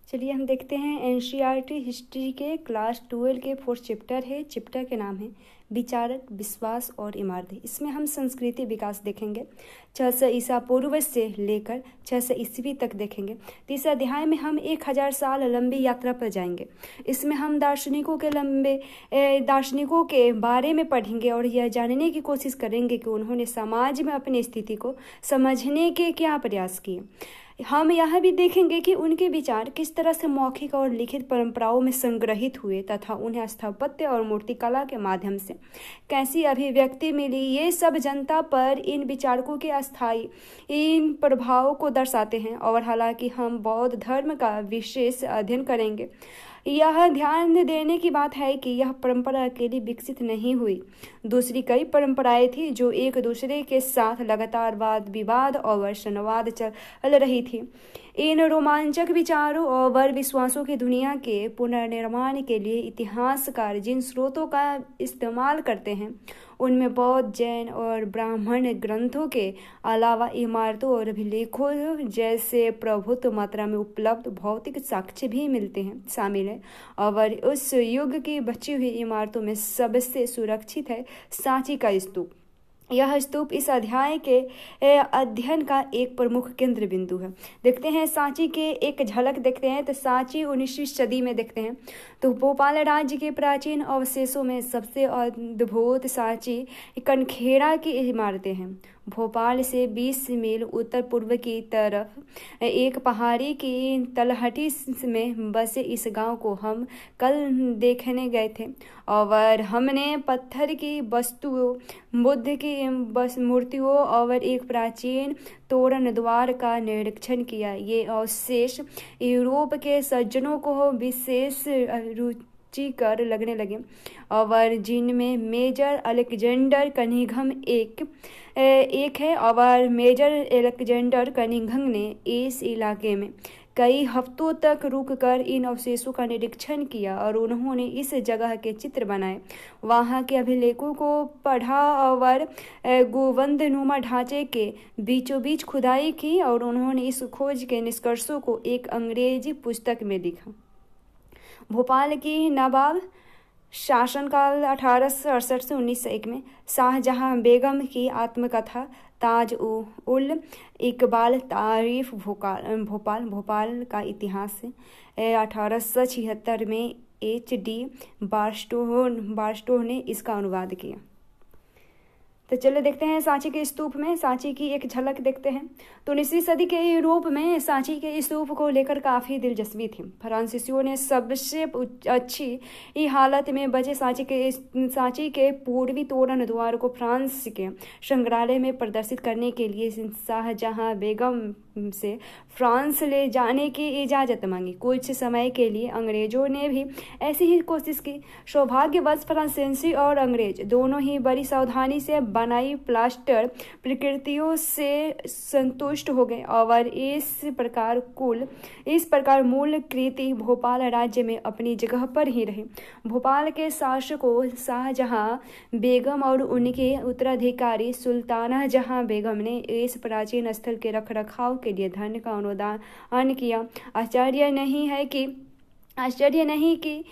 चलिए हम देखते हैं एनसीईआरटी हिस्ट्री के क्लास 12 के 4th चैप्टर है। चैप्टर के नाम है विचारक, विश्वास और इमारतें। इसमें हम संस्कृति विकास देखेंगे। 600 ईसा पूर्व से लेकर 600 ईस्वी तक देखेंगे। तो इस अध्याय में हम 1000 साल लंबी यात्रा पर जाएंगे। इसमें हम दार्शनिकों के बारे में पढ़ेंगे और यह जानने की कोशिश करेंगे कि उन्होंने समाज में अपनी स्थिति को समझने के क्या प्रयास किए। हम यह भी देखेंगे कि उनके विचार किस तरह से मौखिक और लिखित परंपराओं में संग्रहित हुए तथा उन्हें स्थापत्य और मूर्तिकला के माध्यम से कैसी अभिव्यक्ति मिली। ये सब जनता पर इन विचारकों के अस्थायी इन प्रभावों को दर्शाते हैं। और हालांकि हम बौद्ध धर्म का विशेष अध्ययन करेंगे, यह ध्यान देने की बात है कि यह परंपरा अकेली विकसित नहीं हुई। दूसरी कई परंपराएं थी जो एक दूसरे के साथ लगातार वाद विवाद और संवाद चल रही थी। इन रोमांचक विचारों और विश्वासों की दुनिया के पुनर्निर्माण के लिए इतिहासकार जिन स्रोतों का इस्तेमाल करते हैं उनमें बौद्ध, जैन और ब्राह्मण ग्रंथों के अलावा इमारतों और अभिलेखों जैसे प्रभुत्व मात्रा में उपलब्ध भौतिक साक्ष्य भी मिलते हैं शामिल है। और उस युग की बची हुई इमारतों में सबसे सुरक्षित है सांची का स्तूप। यह स्तूप इस अध्याय के अध्ययन का एक प्रमुख केंद्र बिंदु है। देखते हैं सांची के एक झलक देखते हैं। तो सांची 19वीं सदी में देखते हैं तो भोपाल राज्य के प्राचीन अवशेषों में सबसे अद्भुत सांची कनखेड़ा की इमारतें हैं। भोपाल से 20 मील उत्तर पूर्व की तरफ एक पहाड़ी की तलहटी में बसे इस गांव को हम कल देखने गए थे और हमने पत्थर की वस्तुओं, बुद्ध की मूर्तियों और एक प्राचीन तोरण द्वार का निरीक्षण किया। ये अवशेष यूरोप के सज्जनों को विशेष रुचिकर लगने लगे और जिनमें मेजर अलेक्जेंडर कनिंघम एक है। और मेजर अलेक्जेंडर कनिंघम ने इस इलाके में कई हफ्तों तक रुककर इन अवशेषों का निरीक्षण किया और उन्होंने इस जगह के चित्र बनाए, वहां के अभिलेखों को पढ़ा और गुंबदनुमा ढांचे के बीचों बीच खुदाई की और उन्होंने इस खोज के निष्कर्षों को एक अंग्रेजी पुस्तक में लिखा। भोपाल की नवाब शासनकाल 1868 से 1901 में शाहजहां बेगम की आत्मकथा ताज उल इकबाल तारीफ भोपाल का इतिहास है। 1876 में HD बार्स्टो ने इसका अनुवाद किया। तो चलो देखते हैं सांची के स्तूप में सांची की एक झलक देखते हैं। तो 19वीं सदी के यूरोप में सांची के स्तूप को लेकर काफ़ी दिलचस्पी थी। फ्रांसीसियों ने सबसे अच्छी हालत में बचे सांची के पूर्वी तोरण द्वार को फ्रांस के संग्रहालय में प्रदर्शित करने के लिए शाहजहां बेगम से फ्रांस ले जाने की इजाज़त मांगी। कुछ समय के लिए अंग्रेजों ने भी ऐसी ही कोशिश की। सौभाग्यवश फ्रांसीसी और अंग्रेज दोनों ही बड़ी सावधानी से बनाई प्लास्टर प्रकृतियों से संतुष्ट हो गए और इस प्रकार मूल कृति भोपाल राज्य में अपनी जगह पर ही रही। भोपाल के शासकों शाहजहां बेगम और उनके उत्तराधिकारी सुल्ताना जहां बेगम ने इस प्राचीन स्थल के रखरखाव के लिए धन का अनुदान किया। आश्चर्य नहीं कि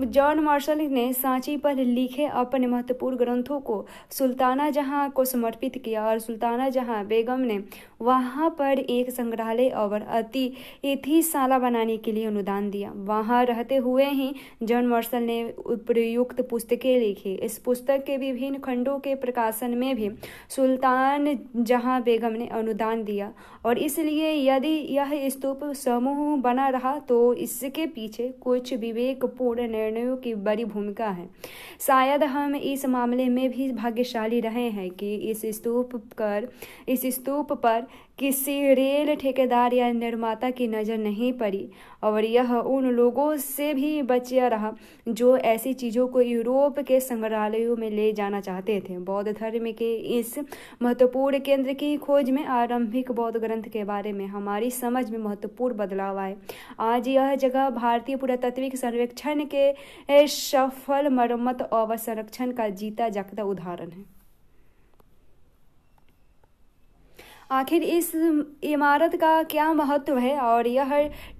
जॉन मार्शल ने सांची पर लिखे अपने महत्वपूर्ण ग्रंथों को सुल्ताना जहां को समर्पित किया और सुल्ताना जहां बेगम ने वहां पर एक संग्रहालय और अतिथिशाला बनाने के लिए अनुदान दिया। वहां रहते हुए ही जॉन मार्शल ने उपयुक्त पुस्तकें लिखी। इस पुस्तक के विभिन्न खंडों के प्रकाशन में भी सुल्तान जहां बेगम ने अनुदान दिया और इसलिए यदि यह स्तूप समूह बना रहा तो इसके पीछे कुछ विवेकपूर्ण निर्णयों की बड़ी भूमिका है। शायद हम इस मामले में भी भाग्यशाली रहे हैं कि इस स्तूप पर किसी रेल ठेकेदार या निर्माता की नज़र नहीं पड़ी और यह उन लोगों से भी बचा रहा जो ऐसी चीज़ों को यूरोप के संग्रहालयों में ले जाना चाहते थे। बौद्ध धर्म के इस महत्वपूर्ण केंद्र की खोज में आरंभिक बौद्ध ग्रंथ के बारे में हमारी समझ में महत्वपूर्ण बदलाव आए। आज यह जगह भारतीय पुरातात्विक सर्वेक्षण के सफल मरम्मत और संरक्षण का जीता जागता उदाहरण है। आखिर इस इमारत का क्या महत्व है और यह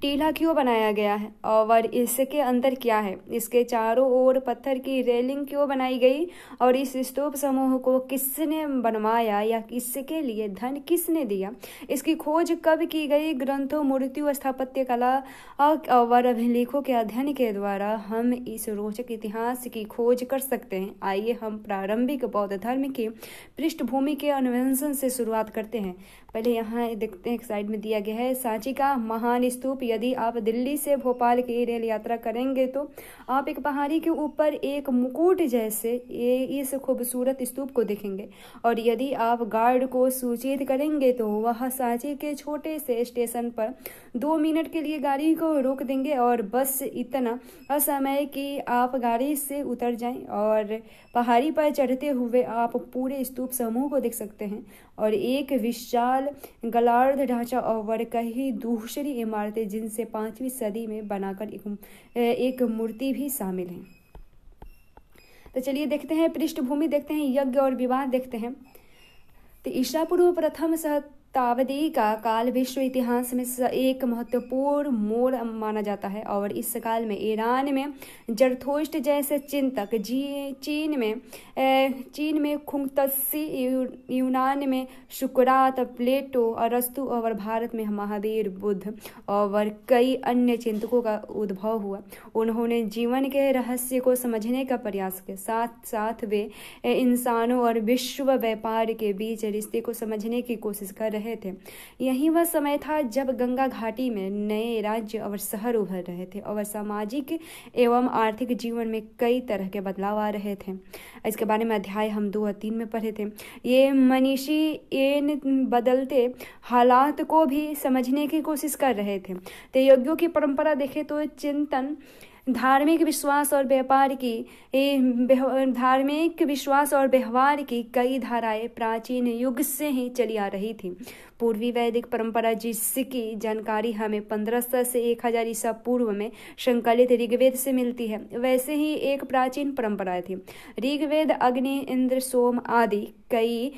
टीला क्यों बनाया गया है और इसके अंदर क्या है, इसके चारों ओर पत्थर की रेलिंग क्यों बनाई गई और इस स्तूप समूह को किसने बनवाया या इसके लिए धन किसने दिया, इसकी खोज कब की गई। ग्रंथों, मूर्तियों, स्थापत्य कला और अभिलेखों के अध्ययन के द्वारा हम इस रोचक इतिहास की खोज कर सकते हैं। आइए हम प्रारंभिक बौद्ध धर्म की पृष्ठभूमि के अन्वेषण से शुरुआत करते हैं। पहले यहाँ देखते हैं, एक साइड में दिया गया है सांची का महान स्तूप। यदि आप दिल्ली से भोपाल की रेल यात्रा करेंगे तो आप एक पहाड़ी के ऊपर एक मुकुट जैसे इस खूबसूरत स्तूप को देखेंगे और यदि आप गार्ड को सूचित करेंगे तो वह सांची के छोटे से स्टेशन पर 2 मिनट के लिए गाड़ी को रोक देंगे और बस इतना असमय कि आप गाड़ी से उतर जाएं और पहाड़ी पर चढ़ते हुए आप पूरे स्तूप समूह को देख सकते हैं और एक विशाल गलार्ध ढांचा और कई दूसरी इमारतें जिनसे 5वीं सदी में बनाकर एक मूर्ति भी शामिल है। तो चलिए देखते हैं पृष्ठभूमि, देखते हैं यज्ञ और विवाह देखते हैं। तो ईसा पूर्व प्रथम शताब्दी का काल विश्व इतिहास में एक महत्वपूर्ण मोड़ माना जाता है और इस काल में ईरान में जरथोस्ट जैसे चिंतक, चीन में खुंगत्सी, यूनान में सुकरात, प्लेटो, अरस्तु और भारत में महावीर, बुद्ध और कई अन्य चिंतकों का उद्भव हुआ। उन्होंने जीवन के रहस्य को समझने का प्रयास किया, साथ साथ वे इंसानों और विश्व व्यापार के बीच रिश्ते को समझने की कोशिश कर रहे थे। यही वह समय था जब गंगा घाटी में नए राज्य और शहर उभर रहे थे और सामाजिक एवं आर्थिक जीवन में कई तरह के बदलाव आ रहे थे। इसके बारे में अध्याय हम 2 और 3 में पढ़े थे। ये मनीषी इन बदलते हालात को भी समझने की कोशिश कर रहे थे। तो यज्ञों की परंपरा देखें तो चिंतन, धार्मिक विश्वास और व्यवहार की कई धाराएं प्राचीन युग से ही चली आ रही थी। पूर्वी वैदिक परंपरा जिसकी जानकारी हमें 1500 से 1000 ईसा पूर्व में संकलित ऋग्वेद से मिलती है, वैसे ही एक प्राचीन परंपरा थी। ऋग्वेद अग्नि, इंद्र, सोम आदि कई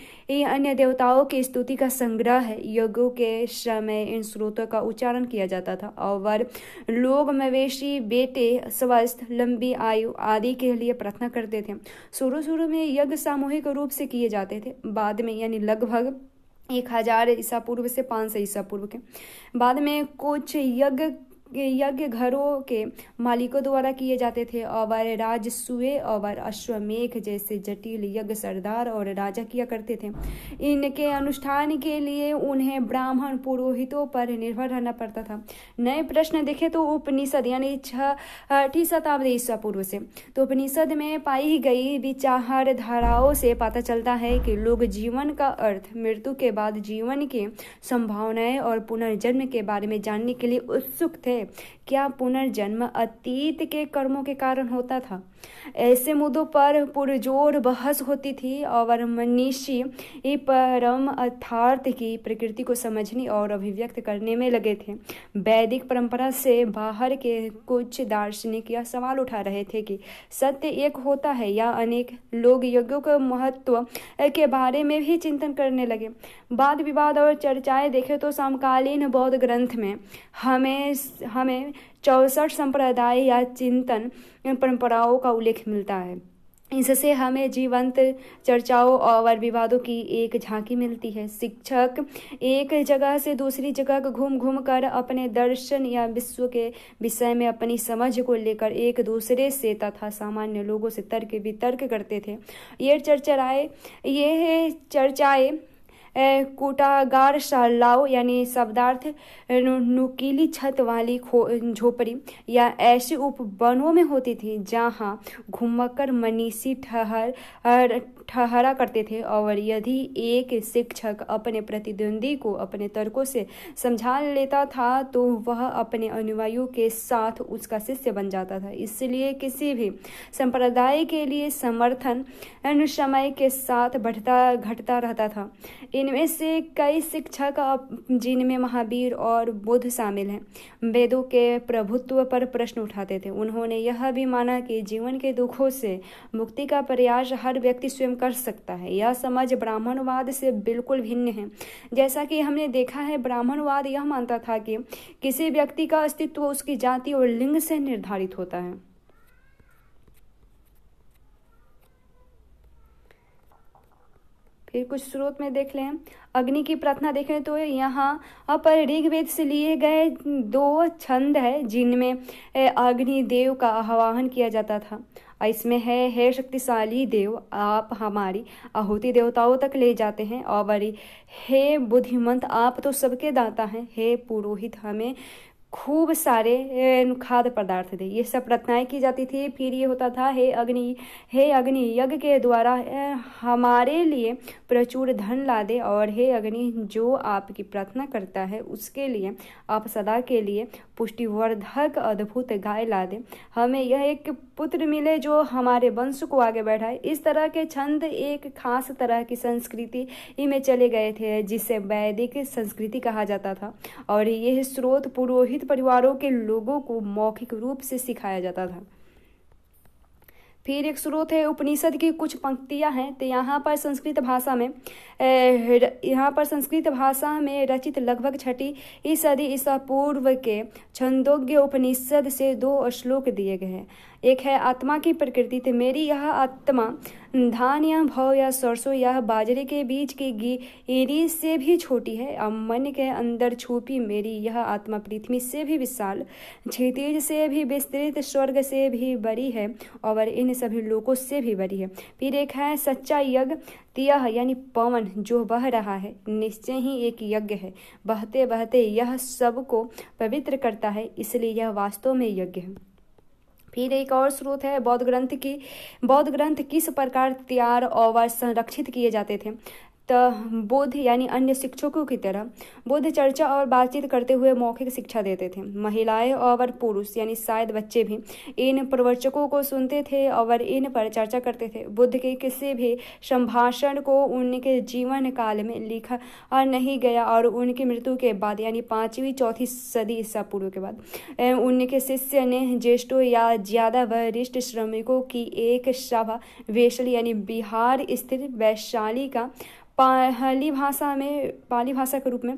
अन्य देवताओं की स्तुति का संग्रह है। यज्ञों के समय इन स्रोतों का उच्चारण किया जाता था और लोग मवेशी, बेटे, स्वस्थ, लंबी आयु आदि के लिए प्रार्थना करते थे। शुरू में यज्ञ सामूहिक रूप से किए जाते थे। बाद में यानी लगभग 1000 ईसा पूर्व से 500 ईसा पूर्व के बाद में कुछ यज्ञ घरों के मालिकों द्वारा किए जाते थे और राजसूय और अश्वमेध जैसे जटिल यज्ञ सरदार और राजा किया करते थे। इनके अनुष्ठान के लिए उन्हें ब्राह्मण पुरोहितों पर निर्भर रहना पड़ता था। नए प्रश्न देखें तो उपनिषद यानी 6ठी शताब्दी ईसा पूर्व से, तो उपनिषद में पाई गई विचार धाराओं से पता चलता है कि लोग जीवन का अर्थ, मृत्यु के बाद जीवन की संभावनाएं और पुनर्जन्म के बारे में जानने के लिए उत्सुक थे। क्या पुनर्जन्म अतीत के कर्मों के कारण होता था? ऐसे मुद्दों पर पुरजोर बहस होती थी और मनीषी परम अर्थार्थ की प्रकृति को समझने और अभिव्यक्त करने में लगे थे। वैदिक परंपरा से बाहर के कुछ दार्शनिक यह सवाल उठा रहे थे कि सत्य एक होता है या अनेक। लोग यज्ञों के महत्व के बारे में भी चिंतन करने लगे। वाद विवाद और चर्चाएं देखें तो समकालीन बौद्ध ग्रंथ में हमें 64 संप्रदाय या चिंतन परंपराओं का उल्लेख मिलता है। इससे हमें जीवंत चर्चाओं और विवादों की एक झांकी मिलती है। शिक्षक एक जगह से दूसरी जगह घूम कर अपने दर्शन या विश्व के विषय में अपनी समझ को लेकर एक दूसरे से तथा सामान्य लोगों से तर्क वितर्क करते थे। ये चर्चाएं कूटागार शालाओं यानी शब्दार्थ नुकीली छत वाली झोपड़ी या ऐसे उपवनों में होती थी जहां घुमक्कर मनीषी ठहरा करते थे और यदि एक शिक्षक अपने प्रतिद्वंदी को अपने तर्कों से समझा लेता था तो वह अपने अनुयायियों के साथ उसका शिष्य बन जाता था। इसलिए किसी भी संप्रदाय के लिए समर्थन समय के साथ घटता रहता था। इनमें से कई शिक्षक जिनमें महावीर और बुद्ध शामिल हैं, वेदों के प्रभुत्व पर प्रश्न उठाते थे। उन्होंने यह भी माना कि जीवन के दुखों से मुक्ति का प्रयास हर व्यक्ति स्वयं कर सकता है। यह समझ ब्राह्मणवाद से बिल्कुल भिन्न है। जैसा कि हमने देखा है, ब्राह्मणवाद यह मानता था कि किसी व्यक्ति का अस्तित्व उसकी जाति और लिंग से निर्धारित होता है। फिर कुछ स्रोत में देख लें, अग्नि की प्रार्थना देखें तो यहाँ पर ऋग्वेद से लिए गए 2 छंद है जिनमें अग्नि देव का आह्वान किया जाता था। इसमें है, हे शक्तिशाली देव, आप हमारी आहुति देवताओं तक ले जाते हैं, और हे बुद्धिमंत, आप तो सबके दाता हैं। हे पुरोहित, हमें खूब सारे खाद्य पदार्थ दे। ये सब प्रार्थनाएं की जाती थी। फिर ये होता था, हे अग्नि, यज्ञ के द्वारा हमारे लिए प्रचुर धन ला दे, और हे अग्नि, जो आपकी प्रार्थना करता है उसके लिए आप सदा के लिए पुष्टिवर्धक अद्भुत गाय ला दे। हमें यह एक पुत्र मिले जो हमारे वंश को आगे बढ़ाए। इस तरह के छंद एक खास तरह की संस्कृति में चले गए थे जिसे वैदिक संस्कृति कहा जाता था, और यह स्रोत पुरोहित परिवारों के लोगों को मौखिक रूप से सिखाया जाता था। फिर एक स्रोत है, उपनिषद की कुछ पंक्तियां हैं। तो यहाँ पर संस्कृत भाषा में रचित लगभग 6वीं सदी ईसा पूर्व के छंदोग्य उपनिषद से 2 श्लोक दिए गए हैं। एक है, आत्मा की प्रकृति, तो मेरी यह आत्मा धान या भौ या सरसों या बाजरे के बीच की गिरी से भी छोटी है। अब मन के अंदर छुपी मेरी यह आत्मा पृथ्वी से भी विशाल, क्षितिज से भी विस्तृत, स्वर्ग से भी बड़ी है और इन सभी लोकों से भी बड़ी है। फिर एक है, सच्चा यज्ञ, यह यानी पवन जो बह रहा है निश्चय ही एक यज्ञ है। बहते बहते यह सबको पवित्र करता है, इसलिए यह वास्तव में यज्ञ है। फिर एक और स्रोत है, बौद्ध ग्रंथ किस प्रकार तैयार और संरक्षित किए जाते थे। तो बुद्ध यानी अन्य शिक्षकों की तरह बुद्ध चर्चा और बातचीत करते हुए मौखिक शिक्षा देते थे। महिलाएं और पुरुष यानी शायद बच्चे भी इन प्रवचकों को सुनते थे और इन पर चर्चा करते थे। बुद्ध के किसी भी संभाषण को उनके जीवन काल में लिखा नहीं गया और उनकी मृत्यु के बाद यानी 5वीं-4वीं सदी ईसा पूर्व के बाद उनके शिष्य ने ज्येष्ठों या ज्यादा वरिष्ठ श्रमिकों की एक सभा वैशाली यानी बिहार स्थित वैशाली का पाली भाषा के रूप में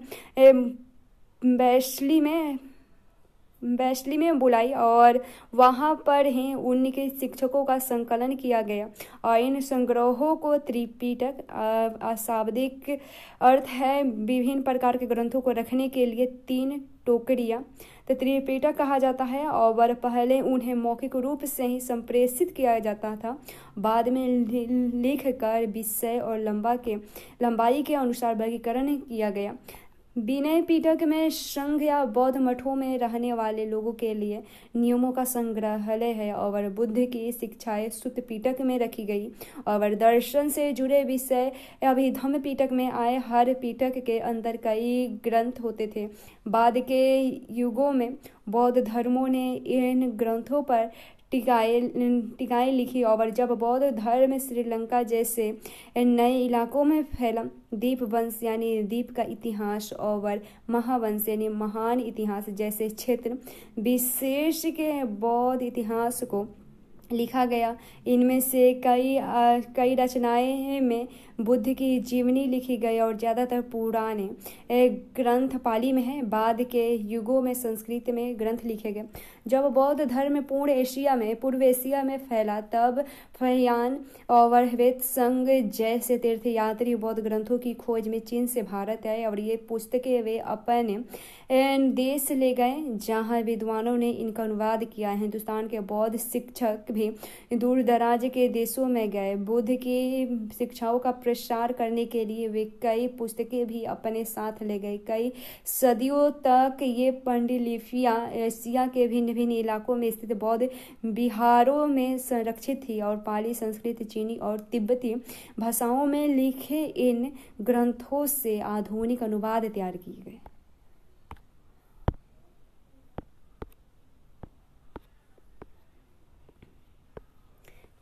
वैशाली में बुलाई और वहाँ पर ही उनके शिक्षकों का संकलन किया गया और इन संग्रहों को त्रिपिटक अशाब्दिक अर्थ है विभिन्न प्रकार के ग्रंथों को रखने के लिए 3 टोकरियाँ तो त्रिपिटक कहा जाता है। और पहले उन्हें मौखिक रूप से ही संप्रेषित किया जाता था, बाद में लिख कर विषय और लंबाई के अनुसार वर्गीकरण किया गया। विनय पिटक में संघ या बौद्ध मठों में रहने वाले लोगों के लिए नियमों का संग्रहालय है और बुद्ध की शिक्षाएं सुत्त पिटक में रखी गई और दर्शन से जुड़े विषय अभिधम्म पिटक में आए। हर पिटक के अंदर कई ग्रंथ होते थे। बाद के युगों में बौद्ध धर्मों ने इन ग्रंथों पर टीकाएं लिखी और जब बौद्ध धर्म श्रीलंका जैसे नए इलाकों में फैला, दीपवंश यानी दीप का इतिहास और महावंश यानी महान इतिहास जैसे क्षेत्र विशेष के बौद्ध इतिहास को लिखा गया। इनमें से कई रचनाएं में बुद्ध की जीवनी लिखी गई और ज़्यादातर पुराने ग्रंथ पाली में है। बाद के युगों में संस्कृत में ग्रंथ लिखे गए। जब बौद्ध धर्म पूर्व एशिया में फैला तब फहियान और वेद संघ जैसे तीर्थयात्री बौद्ध ग्रंथों की खोज में चीन से भारत आए और ये पुस्तकें वे अपने देश ले गए जहाँ विद्वानों ने इनका अनुवाद किया। हिंदुस्तान के बौद्ध शिक्षक भी दूर दराज के देशों में गए। बुद्ध की शिक्षाओं का प्रसार करने के लिए वे कई पुस्तकें भी अपने साथ ले गए। कई सदियों तक ये पांडुलिपियां एशिया के भिन्न भिन्न इलाकों में स्थित बौद्ध विहारों में संरक्षित थी और पाली, संस्कृत, चीनी और तिब्बती भाषाओं में लिखे इन ग्रंथों से आधुनिक अनुवाद तैयार किए गए।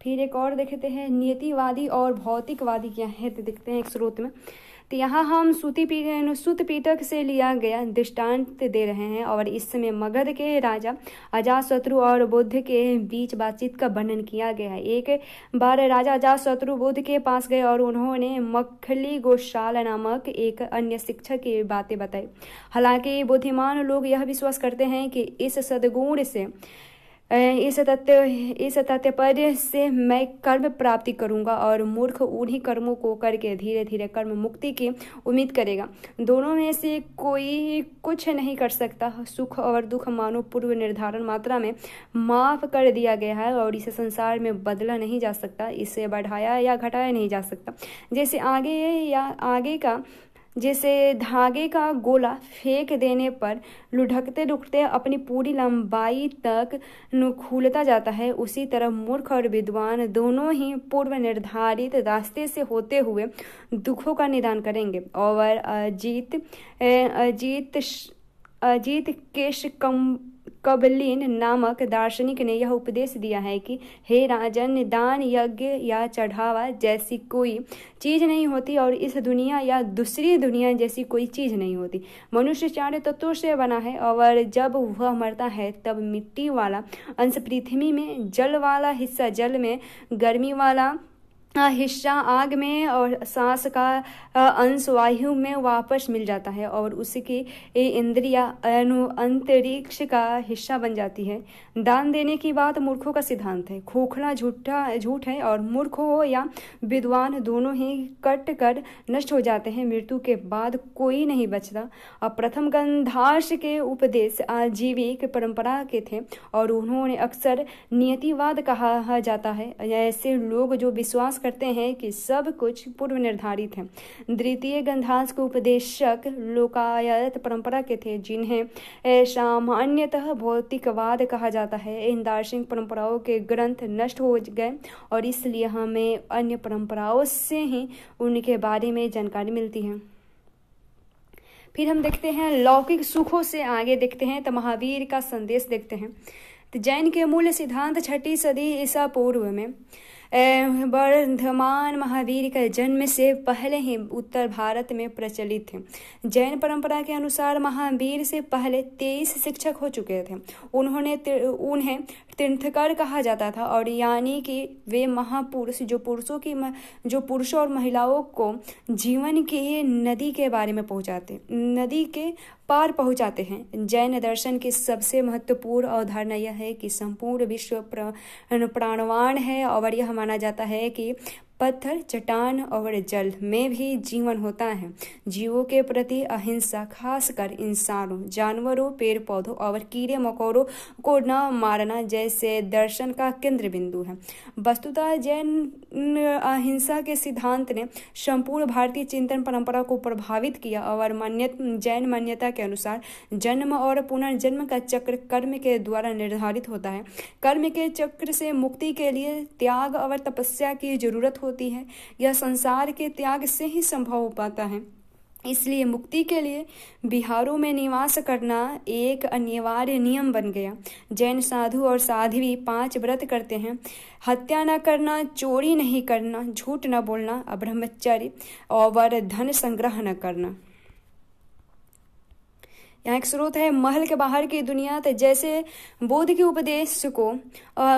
फिर एक और देखते हैं, नियतिवादी और भौतिकवादी क्या है तो देखते हैं एक स्रोत में। तो यहाँ हम सूत पीटक से लिया गया दृष्टांत दे रहे हैं और इस समय मगध के राजा अजातशत्रु और बुद्ध के बीच बातचीत का वर्णन किया गया है। एक बार राजा अजातशत्रु बुद्ध के पास गए और उन्होंने मखली गोशाल नामक एक अन्य शिक्षक की बातें बताई। हालांकि बुद्धिमान लोग यह विश्वास करते हैं कि इस सद्गुण से इस तात्पर्य से मैं कर्म प्राप्ति करूंगा और मूर्ख उन्हीं कर्मों को करके धीरे धीरे कर्म मुक्ति की उम्मीद करेगा। दोनों में से कोई कुछ नहीं कर सकता। सुख और दुख मानो पूर्व निर्धारण मात्रा में माफ कर दिया गया है और इसे संसार में बदला नहीं जा सकता, इसे बढ़ाया या घटाया नहीं जा सकता। जैसे धागे का गोला फेंक देने पर लुढ़कते लुढ़कते अपनी पूरी लंबाई तक खुलता जाता है, उसी तरह मूर्ख और विद्वान दोनों ही पूर्व निर्धारित रास्ते से होते हुए दुखों का निदान करेंगे। और अजीत केश कबलिन नामक दार्शनिक ने यह उपदेश दिया है कि हे राजन, दान यज्ञ या चढ़ावा जैसी कोई चीज नहीं होती और इस दुनिया या दूसरी दुनिया जैसी कोई चीज नहीं होती। मनुष्य 4 तत्वों से बना है और जब वह मरता है तब मिट्टी वाला अंश पृथ्वी में, जल वाला हिस्सा जल में, गर्मी वाला हिस्सा आग में और सांस का अंश वायु में वापस मिल जाता है और उसकी इंद्रिया अंतरिक्ष का हिस्सा बन जाती है। दान देने की बात मूर्खों का सिद्धांत है। खोखला झूठ है और मूर्ख हो या विद्वान दोनों ही कट कर नष्ट हो जाते हैं। मृत्यु के बाद कोई नहीं बचता। अब प्रथम गंधार्ष के उपदेश आजीविक परंपरा के थे और उन्होंने अक्सर नियतिवाद कहा जाता है। ऐसे लोग जो विश्वास करते हैं कि सब कुछ पूर्व निर्धारित है। द्वितीय गंधार्ष के उपदेशक लोकायत परंपरा के थे, जिन्हें सामान्यतः भौतिकवाद कहा जाता है। इन दार्शनिक परंपराओं के ग्रंथ नष्ट हो गए और इसलिए हमें अन्य परंपराओं से ही उनके बारे में जानकारी मिलती है। फिर हम देखते हैं लौकिक सुखों से आगे देखते हैं तो महावीर का संदेश देखते हैं। तो जैन के मूल सिद्धांत 6वीं सदी ईसा पूर्व में वर्धमान महावीर का जन्म से पहले ही उत्तर भारत में प्रचलित थे। जैन परंपरा के अनुसार महावीर से पहले 23 शिक्षक हो चुके थे। उन्हें तीर्थंकर कहा जाता था और यानी कि वे महापुरुष जो पुरुषों और महिलाओं को जीवन की नदी के बारे में नदी के पार पहुंचाते हैं। जैन दर्शन की सबसे महत्वपूर्ण अवधारणा यह है कि संपूर्ण विश्व प्राणवान है और यह माना जाता है कि पत्थर, चट्टान और जल में भी जीवन होता है। जीवों के प्रति अहिंसा, खासकर इंसानों, जानवरों, पेड़ पौधों और कीड़े मकोड़ों को न मारना जैसे दर्शन का केंद्र बिंदु है। वस्तुतः जैन अहिंसा के सिद्धांत ने संपूर्ण भारतीय चिंतन परंपरा को प्रभावित किया और जैन मान्यता के अनुसार जन्म और पुनर्जन्म का चक्र कर्म के द्वारा निर्धारित होता है। कर्म के चक्र से मुक्ति के लिए त्याग और तपस्या की जरूरत होती है। यह संसार के त्याग से ही संभव हो पाता है। इसलिए मुक्ति के लिए विहारों में निवास करना एक अनिवार्य नियम बन गया। जैन साधु और साध्वी 5 व्रत करते हैं। हत्या न करना, चोरी नहीं करना, झूठ न बोलना, ब्रह्मचर्य और धन संग्रह न करना। यहाँ एक स्रोत है महल के बाहर की दुनिया। तो जैसे बुद्ध के उपदेश को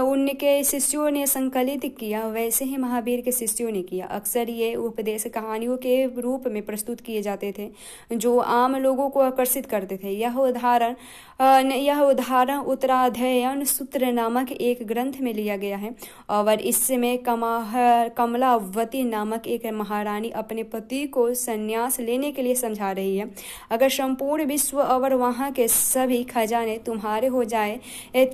उनके शिष्यों ने संकलित किया, वैसे ही महावीर के शिष्यों ने किया। अक्सर ये उपदेश कहानियों के रूप में प्रस्तुत किए जाते थे जो आम लोगों को आकर्षित करते थे। यह उदाहरण उत्तराध्ययन सूत्र नामक एक ग्रंथ में लिया गया है और इसमें कमलावती नामक एक महारानी अपने पति को संन्यास लेने के लिए समझा रही है। अगर संपूर्ण विश्व और वहां के सभी खजाने तुम्हारे हो जाए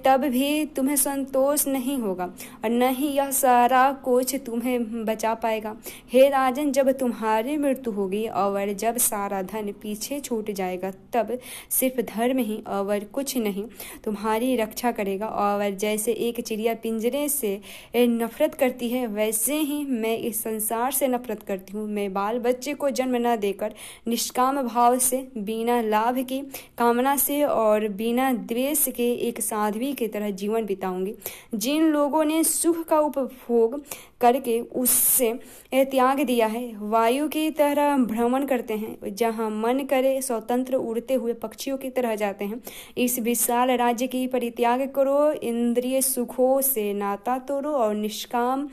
तब भी तुम्हें संतोष नहीं होगा और न ही यह सारा कुछ तुम्हें बचा पाएगा। हे राजन, जब तुम्हारी मृत्यु होगी और जब सारा धन पीछे छूट जाएगा तब सिर्फ धर्म ही और कुछ नहीं तुम्हारी रक्षा करेगा। और जैसे एक चिड़िया पिंजरे से नफरत करती है, वैसे ही मैं इस संसार से नफरत करती हूँ। मैं बाल बच्चे को जन्म न देकर निष्काम भाव से बिना लाभ की कामना से और बिना द्वेष के एक साध्वी की तरह जीवन बिताऊंगी। जिन लोगों ने सुख का उपभोग करके उससे त्याग दिया है, वायु की तरह भ्रमण करते हैं, जहाँ मन करे स्वतंत्र उड़ते हुए पक्षियों की तरह जाते हैं। इस विशाल राज्य की परित्याग करो, इंद्रिय सुखों से नाता तोड़ो और निष्काम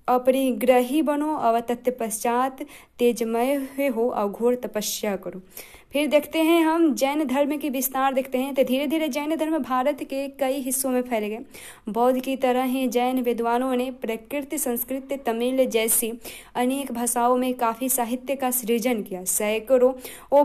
अपरिग्रही बनो और तत्पश्चात तेजमय हो और घोर तपस्या करो। फिर देखते हैं हम जैन धर्म की विस्तार देखते हैं। तो धीरे धीरे जैन धर्म भारत के कई हिस्सों में फैल गए। बौद्ध की तरह ही जैन विद्वानों ने प्राकृत, संस्कृत, तमिल जैसी अनेक भाषाओं में काफ़ी साहित्य का सृजन किया। सैकड़ों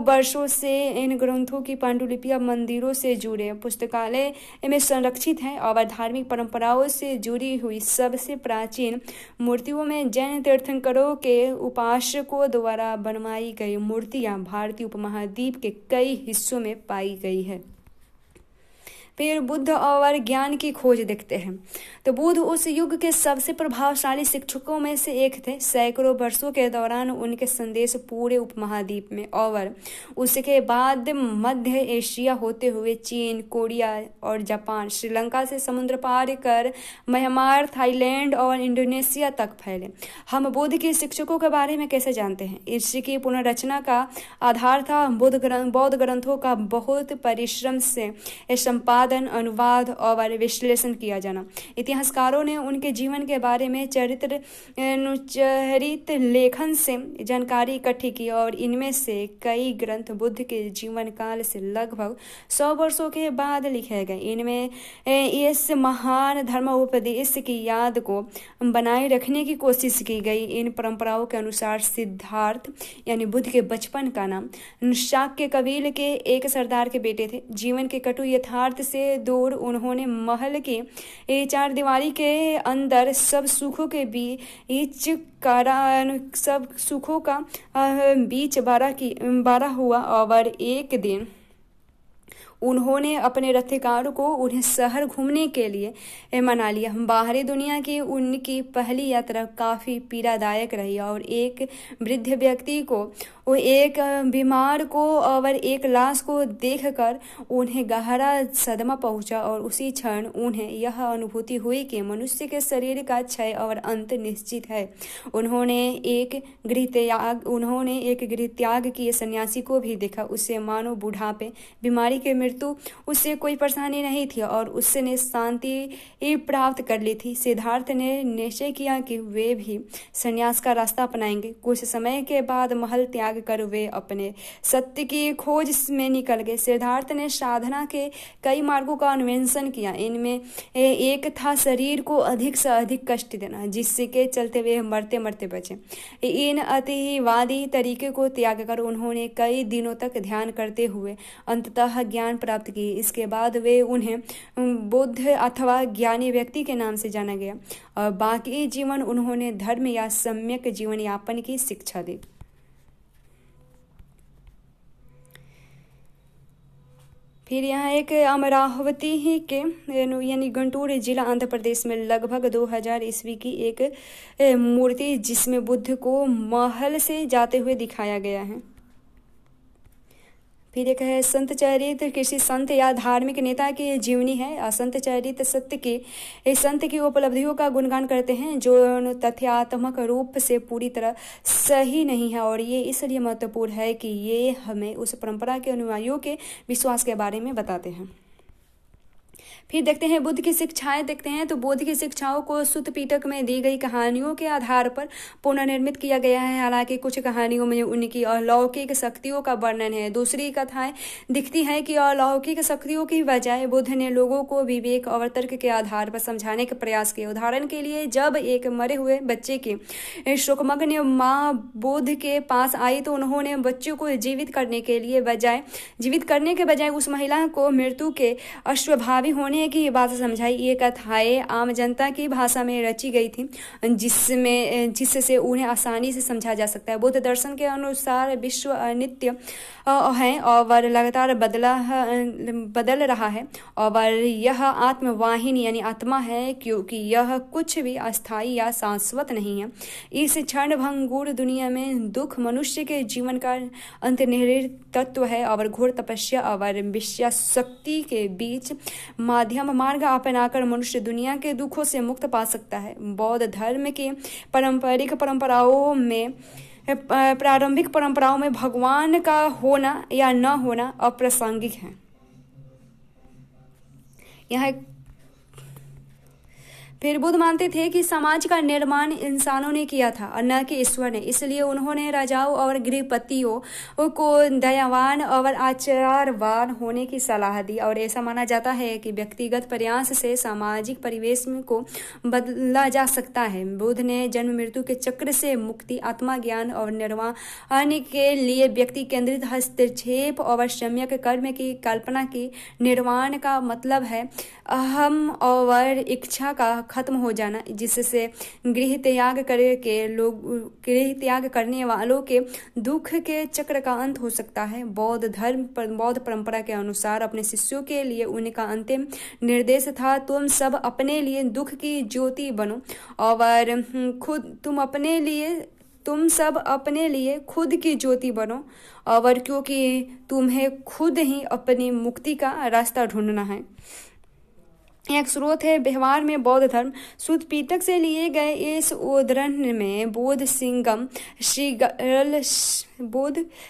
वर्षों से इन ग्रंथों की पांडुलिपियां मंदिरों से जुड़े पुस्तकालय में संरक्षित हैं और धार्मिक परंपराओं से जुड़ी हुई सबसे प्राचीन मूर्तियों में जैन तीर्थंकरों के उपासकों द्वारा बनवाई गई मूर्तियां भारतीय उपमहाद्वीप के कई हिस्सों में पाई गई है। फिर बुद्ध और ज्ञान की खोज देखते हैं। तो बुद्ध उस युग के सबसे प्रभावशाली शिक्षकों में से एक थे। सैकड़ों वर्षों के दौरान उनके संदेश पूरे उपमहाद्वीप में और उसके बाद मध्य एशिया होते हुए चीन, कोरिया और जापान, श्रीलंका से समुद्र पार कर म्यांमार, थाईलैंड और इंडोनेशिया तक फैले। हम बुद्ध के शिक्षकों के बारे में कैसे जानते हैं? इसकी पुनर्रचना का आधार था बौद्ध ग्रंथों का बहुत परिश्रम से संपादन, अनुवाद और विश्लेषण किया जाना। इतिहासकारों ने उनके जीवन के बारे में चरित लेखन से जानकारी इकट्ठी की और इनमें से कई ग्रंथ बुद्ध के जीवन काल से लगभग 100 वर्षों के बाद लिखे गए। इनमें इस महान धर्मोपदेश की याद को बनाए रखने की कोशिश की गई। इन परंपराओं के अनुसार सिद्धार्थ यानी बुद्ध के बचपन का नाम शाक्य कबील के एक सरदार के बेटे थे। जीवन के कटु यथार्थ से दूर उन्होंने महल की चार दीवारी के अंदर सब सुखों का बीच बारह हुआ और एक दिन उन्होंने अपने रथकार को उन्हें शहर घूमने के लिए मना लिया। बाहरी दुनिया की उनकी पहली यात्रा काफ़ी पीड़ादायक रही और एक वृद्ध व्यक्ति को, एक बीमार को और एक लाश को देखकर उन्हें गहरा सदमा पहुंचा और उसी क्षण उन्हें यह अनुभूति हुई कि मनुष्य के शरीर का क्षय और अंत निश्चित है। उन्होंने एक गृह त्याग किए सन्यासी को भी देखा। उससे मानो बुढ़ापे, बीमारी के मृत्यु उससे कोई परेशानी नहीं थी और उसने शांति प्राप्त कर ली थी। सिद्धार्थ ने निश्चय किया कि वे भी संन्यास का रास्ता अपनाएंगे। कुछ समय के बाद महल त्याग कर वे अपने सत्य की खोज में निकल गए। सिद्धार्थ ने साधना के कई मार्गों का अन्वेषण किया। इनमें एक था शरीर को अधिक से अधिक कष्ट देना, जिसके चलते वे मरते मरते बचे। इन अतिवादी तरीके को त्याग कर उन्होंने कई दिनों तक ध्यान करते हुए अंततः ज्ञान प्राप्त की। इसके बाद वे उन्हें बुद्ध अथवा ज्ञानी व्यक्ति के नाम से जाना गया और बाकी जीवन उन्होंने धर्म या सम्यक जीवन यापन की शिक्षा दी। फिर यहाँ एक अमरावती ही के यानी गुंटूर जिला आंध्र प्रदेश में लगभग 2000 ईस्वी की एक मूर्ति जिसमें बुद्ध को महल से जाते हुए दिखाया गया है। फिर एक है संत चरित्र, किसी संत या धार्मिक नेता की जीवनी है। संत चरित्र संत की उपलब्धियों का गुणगान करते हैं जो तथ्यात्मक रूप से पूरी तरह सही नहीं है और ये इसलिए महत्वपूर्ण है कि ये हमें उस परंपरा के अनुयायियों के विश्वास के बारे में बताते हैं। फिर देखते हैं बुद्ध की शिक्षाएं देखते हैं। तो बुद्ध की शिक्षाओं को सुत्त पिटक में दी गई कहानियों के आधार पर पुनर्निर्मित किया गया है। हालांकि कुछ कहानियों में उनकी अलौकिक शक्तियों का वर्णन है। दूसरी कथाएं दिखती है कि अलौकिक शक्तियों की बजाय बुद्ध ने लोगों को विवेक और तर्क के आधार पर समझाने के प्रयास किए। उदाहरण के लिए जब एक मरे हुए बच्चे की शोकमग्न माँ बुद्ध के पास आई तो उन्होंने बच्चों को जीवित करने के बजाय उस महिला को मृत्यु के अस्वाभाविक होने उन्हें की ये बात समझाई। ये कथाएं आम जनता की भाषा में रची गई थी, जिससे उन्हें आसानी से समझा जा सकता है। बुद्ध दर्शन के अनुसार विश्व अनित्य है और लगातार बदल रहा है, और यह आत्मवाहिनी यानी आत्मा है, क्योंकि यह कुछ भी अस्थायी या शाश्वत नहीं है। इस क्षण भंगुर दुनिया में दुख मनुष्य के जीवन का अंतर्निहित तत्व है, और घोर तपस्या और विश्वासशक्ति के बीच माध्यम मार्ग अपनाकर मनुष्य दुनिया के दुखों से मुक्त पा सकता है। बौद्ध धर्म की प्रारंभिक परंपराओं में भगवान का होना या न होना अप्रासंगिक है। यह फिर बुद्ध मानते थे कि समाज का निर्माण इंसानों ने किया था और न कि ईश्वर ने, इसलिए उन्होंने राजाओं और गृहपतियों को दयावान और आचारवान होने की सलाह दी। और ऐसा माना जाता है कि व्यक्तिगत प्रयास से सामाजिक परिवेश को बदला जा सकता है। बुद्ध ने जन्म मृत्यु के चक्र से मुक्ति, आत्मज्ञान और निर्वाण के लिए व्यक्ति केंद्रित हस्तक्षेप और सम्यक कर्म की कल्पना की। निर्वाण का मतलब है अहम और इच्छा का खत्म हो जाना, जिससे गृह त्याग करने वालों के दुख के चक्र का अंत हो सकता है। बौद्ध परंपरा के अनुसार अपने शिष्यों के लिए उनका अंतिम निर्देश था, तुम सब अपने लिए दुख की ज्योति बनो और तुम सब अपने लिए खुद की ज्योति बनो, और क्योंकि तुम्हें खुद ही अपनी मुक्ति का रास्ता ढूंढना है। एक स्रोत है व्यवहार में बौद्ध धर्म। शुद्ध पीटक से लिए गए इस उद्धरण में बुद्ध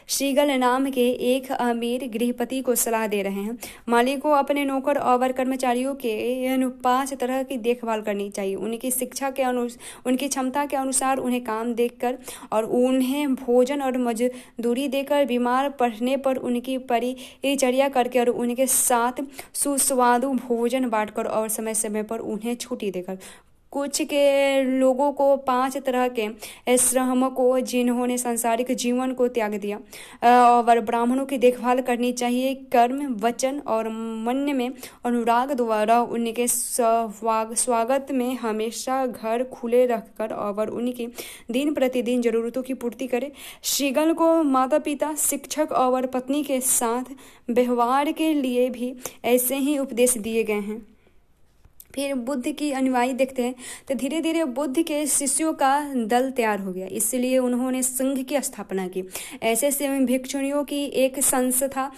श्रीगल नाम के एक अमीर गृहपति को सलाह दे रहे हैं। मालिक को अपने नौकर और कर्मचारियों के 5 तरह की देखभाल करनी चाहिए। उनकी क्षमता के अनुसार उन्हें काम देकर और उन्हें भोजन और मजदूरी देकर, बीमार पड़ने पर उनकी परिचर्या करके और उनके साथ सुस्वादु भोजन बांटकर और समय समय पर उन्हें छुट्टी देकर। कुछ के लोगों को 5 तरह के श्रमको जिन्होंने सांसारिक जीवन को त्याग दिया और ब्राह्मणों की देखभाल करनी चाहिए। कर्म, वचन और मन में अनुराग द्वारा उनके स्वागत में हमेशा घर खुले रखकर और उनकी दिन प्रतिदिन जरूरतों की पूर्ति करे। श्रीगल को माता पिता, शिक्षक और पत्नी के साथ व्यवहार के लिए भी ऐसे ही उपदेश दिए गए हैं। फिर बुद्ध की अनुयायी देखते हैं तो धीरे धीरे बुद्ध के शिष्यों का दल तैयार हो गया, इसलिए उन्होंने संघ की स्थापना की। ऐसे भिक्षुणियों की एक संस्था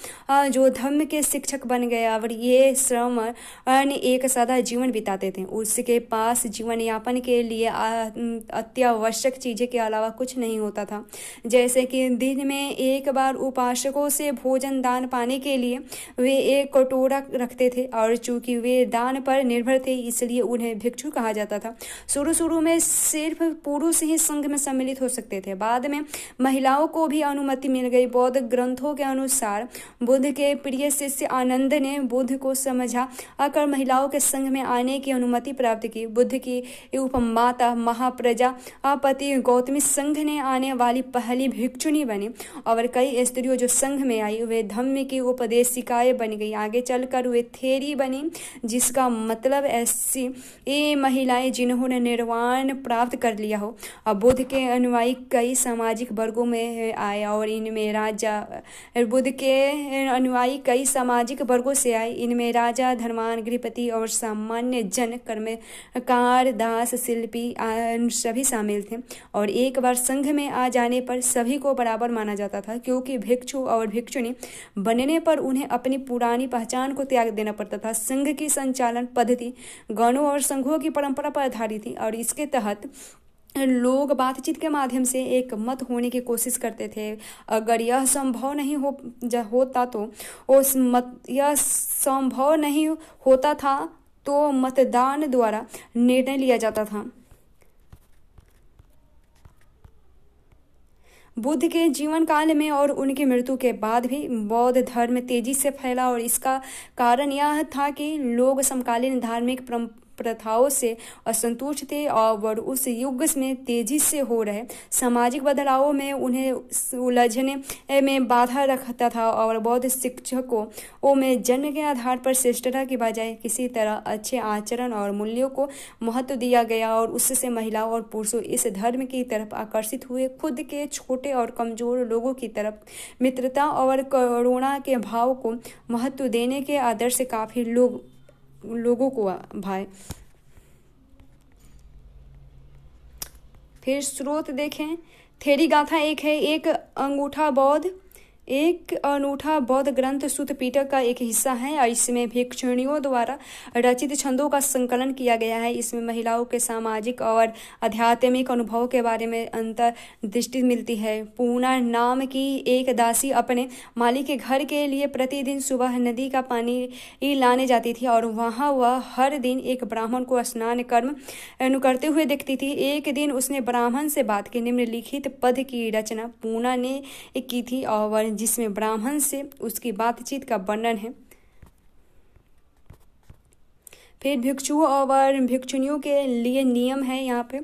जो धर्म के शिक्षक बन गया और ये श्रमण एक सादा जीवन बिताते थे। उसके पास जीवन यापन के लिए अत्यावश्यक चीज़ें के अलावा कुछ नहीं होता था, जैसे कि दिन में एक बार उपासकों से भोजन दान पाने के लिए वे एक कटोरा रखते थे, और चूंकि वे दान पर निर्भर थे इसलिए उन्हें भिक्षु कहा जाता था। शुरू में सिर्फ पुरुष ही संघ में सम्मिलित हो सकते थे, बाद में महिलाओं को भी अनुमति मिल गई। बौद्ध ग्रंथों के अनुसार बुद्ध के प्रिय शिष्य आनंद ने बुद्ध को समझा कर महिलाओं के संघ में आने की अनुमति प्राप्त की। बुद्ध की उपमाता महाप्रजापति गौतमी संघ ने आने वाली पहली भिक्षुणी बनी, और कई स्त्रियों जो संघ में आई वे धम्म की उपदेशिकाएं बन गई। आगे चलकर वे थेरी बनी, जिसका मतलब ऐसी ये महिलाएं जिन्होंने निर्वाण प्राप्त कर लिया हो। अब बुद्ध के अनुयायी कई सामाजिक वर्गों में आए और इनमें राजा, धर्मान, गृहपति और सामान्य जन, कर्मकार, दास, शिल्पी सभी शामिल थे। और एक बार संघ में आ जाने पर सभी को बराबर माना जाता था, क्योंकि भिक्षु और भिक्षुणी बनने पर उन्हें अपनी पुरानी पहचान को त्याग देना पड़ता था। संघ की संचालन पद्धति गणों और संघों की परंपरा पर आधारित थी, और इसके तहत लोग बातचीत के माध्यम से एक मत होने की कोशिश करते थे। अगर यह संभव नहीं होता था तो मतदान द्वारा निर्णय लिया जाता था। बुद्ध के जीवन काल में और उनकी मृत्यु के बाद भी बौद्ध धर्म तेजी से फैला, और इसका कारण यह था कि लोग समकालीन धार्मिक प्रथाओं से असंतुष्ट थे और उस युग में तेजी से हो रहे सामाजिक बदलावों में उन्हें उलझने में बाधा रखता था और बौद्ध शिक्षकों में जन्म के आधार पर श्रेष्ठता के बजाय किसी तरह अच्छे आचरण और मूल्यों को महत्व दिया गया और उससे महिलाओं और पुरुषों इस धर्म की तरफ आकर्षित हुए। खुद के छोटे और कमजोर लोगों की तरफ मित्रता और करुणा के भाव को महत्व देने के आदर्श से काफी लोगों को भाए। फिर स्रोत देखें, थेरी गाथा एक अनूठा बौद्ध ग्रंथ सुत्त पिटक का एक हिस्सा है और इसमें भिक्षुणियों द्वारा रचित छंदों का संकलन किया गया है। इसमें महिलाओं के सामाजिक और आध्यात्मिक अनुभवों के बारे में अंतर्दृष्टि मिलती है। पूना नाम की एक दासी अपने मालिक के घर के लिए प्रतिदिन सुबह नदी का पानी लाने जाती थी और वहाँ वह हर दिन एक ब्राह्मण को स्नान कर्म करते हुए देखती थी। एक दिन उसने ब्राह्मण से बात की निम्नलिखित पद की रचना पूना ने की थी और जिसमें ब्राह्मण से उसकी बातचीत का वर्णन है। फिर भिक्षुओं और भिक्षुणियों के लिए नियम है यहाँ पे,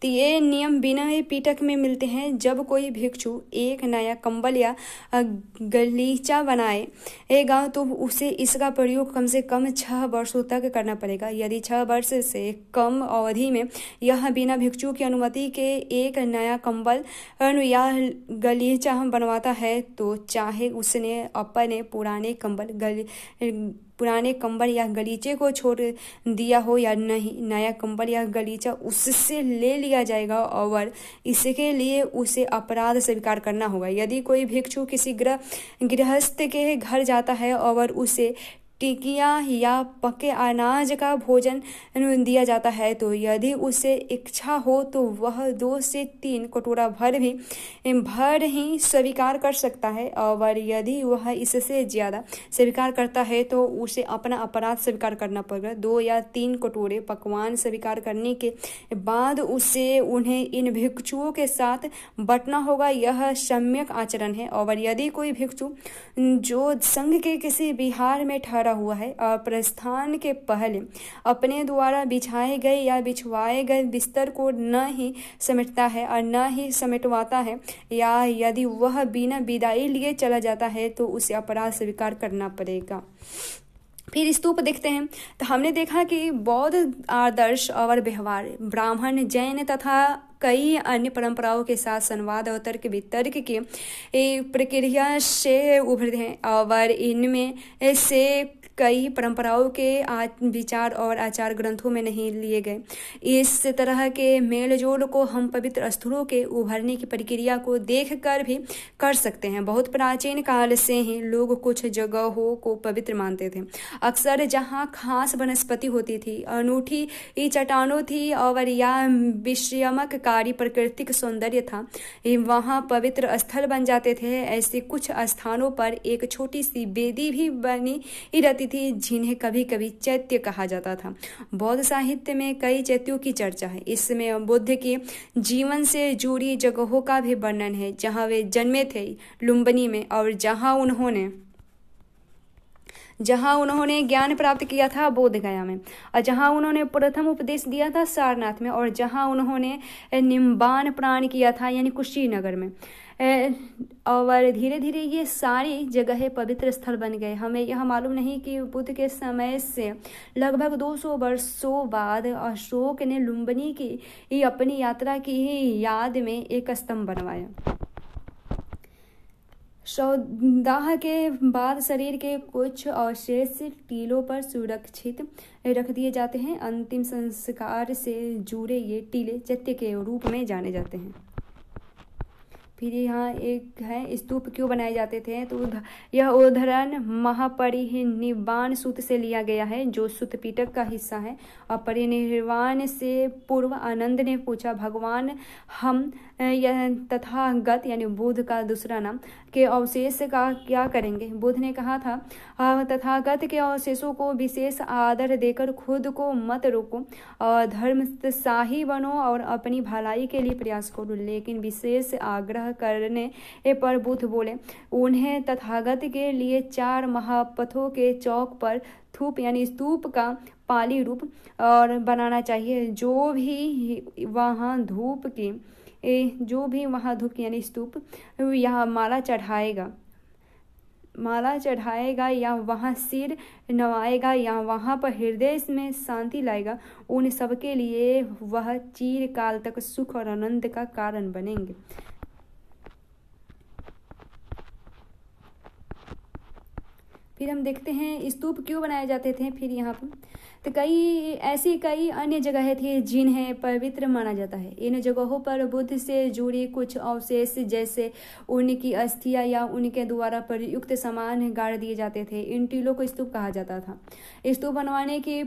तो ये नियम बिना पिटक में मिलते हैं। जब कोई भिक्षु एक नया कंबल या गलीचा बनाएगा तो उसे इसका प्रयोग कम से कम 6 वर्षों तक करना पड़ेगा। यदि 6 वर्ष से कम अवधि में यह बिना भिक्षु की अनुमति के एक नया कंबल या गलीचा बनवाता है तो चाहे उसने अपने पुराने कंबल या गलीचे को छोड़ दिया हो या नहीं, नया कंबल या गलीचा उससे ले लिया जाएगा और इसके लिए उसे अपराध स्वीकार करना होगा। यदि कोई भिक्षु किसी गृहस्थ के घर जाता है और उसे टिकिया या पके अनाज का भोजन दिया जाता है तो यदि उसे इच्छा हो तो वह 2 से 3 कटोरा भर ही स्वीकार कर सकता है और यदि वह इससे ज़्यादा स्वीकार करता है तो उसे अपना अपराध स्वीकार करना पड़ेगा। 2 या 3 कटोरे पकवान स्वीकार करने के बाद उसे उन्हें इन भिक्षुओं के साथ बंटना होगा। यह सम्यक आचरण है। और यदि कोई भिक्षु जो संघ के किसी विहार में ठहरा हुआ है और प्रस्थान के पहले अपने द्वारा बिछाए गए या बिछवाए गए बिस्तर को न ही समेटता है और न ही समेटवाता है या यदि वह बिना विदाई लिए चला जाता है तो उसे अपराध स्वीकार करना पड़ेगा। फिर स्तूप देखते हैं तो हमने देखा कि बौद्ध आदर्श और व्यवहार ब्राह्मण, जैन तथा कई अन्य परंपराओं के साथ संवाद और तर्क वितर्क की प्रक्रिया से उभरते हैं और इनमें से कई परंपराओं के विचार और आचार ग्रंथों में नहीं लिए गए। इस तरह के मेलजोल को हम पवित्र स्थलों के उभरने की प्रक्रिया को देखकर भी कर सकते हैं। बहुत प्राचीन काल से ही लोग कुछ जगहों को पवित्र मानते थे। अक्सर जहाँ खास वनस्पति होती थी, अनूठी चट्टानों थी और या विस्मयकारी प्राकृतिक सौंदर्य था, वहाँ पवित्र स्थल बन जाते थे। ऐसे कुछ स्थानों पर एक छोटी सी वेदी भी बनी रहती थी जिन्हें कभी कभी चैत्य कहा जाता था। बौद्ध साहित्य में कई चैत्यों की चर्चा है। इसमें बुद्ध के जीवन से जुड़ी जगहों का भी वर्णन है जहाँ वे जन्मे थे, लुम्बिनी में, और जहाँ उन्होंने ज्ञान प्राप्त किया था, बोध गया में, और जहाँ उन्होंने प्रथम उपदेश दिया था, सारनाथ में, और जहाँ उन्होंने निम्बान प्राण किया था यानी कुशीनगर में। और धीरे धीरे ये सारी जगहें पवित्र स्थल बन गए। हमें यह मालूम नहीं कि बुद्ध के समय से लगभग 200 वर्षों बाद अशोक ने लुम्बिनी की अपनी यात्रा की याद में एक स्तंभ बनवाया। सौदाह के बाद शरीर के कुछ अवशेष टीलों पर सुरक्षित रख दिए जाते हैं। अंतिम संस्कार से जुड़े ये टीले चैत्य के रूप में जाने जाते हैं। फिर यहाँ एक है स्तूप क्यों बनाए जाते थे, तो यह उदाहरण महापरिनिर्वाण सूत्र से लिया गया है जो सुत्त पिटक का हिस्सा है। और परिनिर्वाण से पूर्व आनंद ने पूछा, भगवान, हम यह तथागत यानी बुद्ध का दूसरा नाम के अवशेष का क्या करेंगे? बुद्ध ने कहा था, तथागत के अवशेषों को विशेष आदर देकर खुद को मत रोको और धर्मशाही बनो और अपनी भलाई के लिए प्रयास करो। लेकिन विशेष आग्रह करने पर बुद्ध बोले, उन्हें तथागत के लिए 4 महापथों के चौक पर थूप यानी स्तूप का पाली रूप और बनाना चाहिए। जो भी वहाँ धूप की यानी स्तूप या माला चढ़ाएगा या वहाँ सिर नवाएगा या वहाँ पर हृदय में शांति लाएगा, उन सबके लिए वह चिरकाल तक सुख और आनंद का कारण बनेंगे। फिर हम देखते हैं स्तूप क्यों बनाए जाते थे। फिर यहाँ पर तो कई अन्य जगहें थी जिन्हें पवित्र माना जाता है। इन जगहों पर बुद्ध से जुड़ी कुछ अवशेष जैसे उनकी अस्थियां या उनके द्वारा प्रयुक्त सामान गाड़ दिए जाते थे। इन टीलों को स्तूप कहा जाता था। स्तूप बनवाने की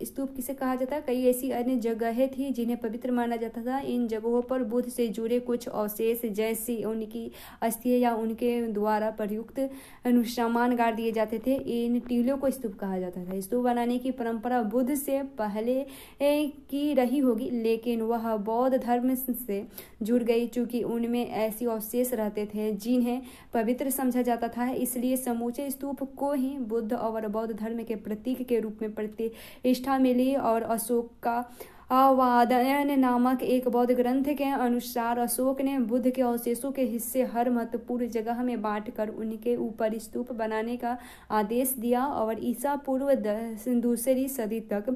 स्तूप किसे कहा जाता है? कई ऐसी अन्य जगहें थी जिन्हें पवित्र माना जाता था। इन जगहों पर बुद्ध से जुड़े कुछ अवशेष जैसी उनकी अस्थियां या उनके द्वारा प्रयुक्त सामान गाड़ दिए जाते थे। इन टीलों को स्तूप कहा जाता था। स्तूप बनाने की परंपरा बुद्ध से पहले की रही होगी, लेकिन वह बौद्ध धर्म से जुड़ गई। चूंकि उनमें ऐसे अवशेष रहते थे जिन्हें पवित्र समझा जाता था, इसलिए समूचे स्तूप को ही बुद्ध और बौद्ध धर्म के प्रतीक के रूप में प्रतिष्ठा मिली। और अशोक का अवादयन नामक एक बौद्ध ग्रंथ के अनुसार अशोक ने बुद्ध के अवशेषों के हिस्से हर महत्वपूर्ण जगह में बांटकर उनके ऊपर स्तूप बनाने का आदेश दिया। और ईसा पूर्व 2री सदी तक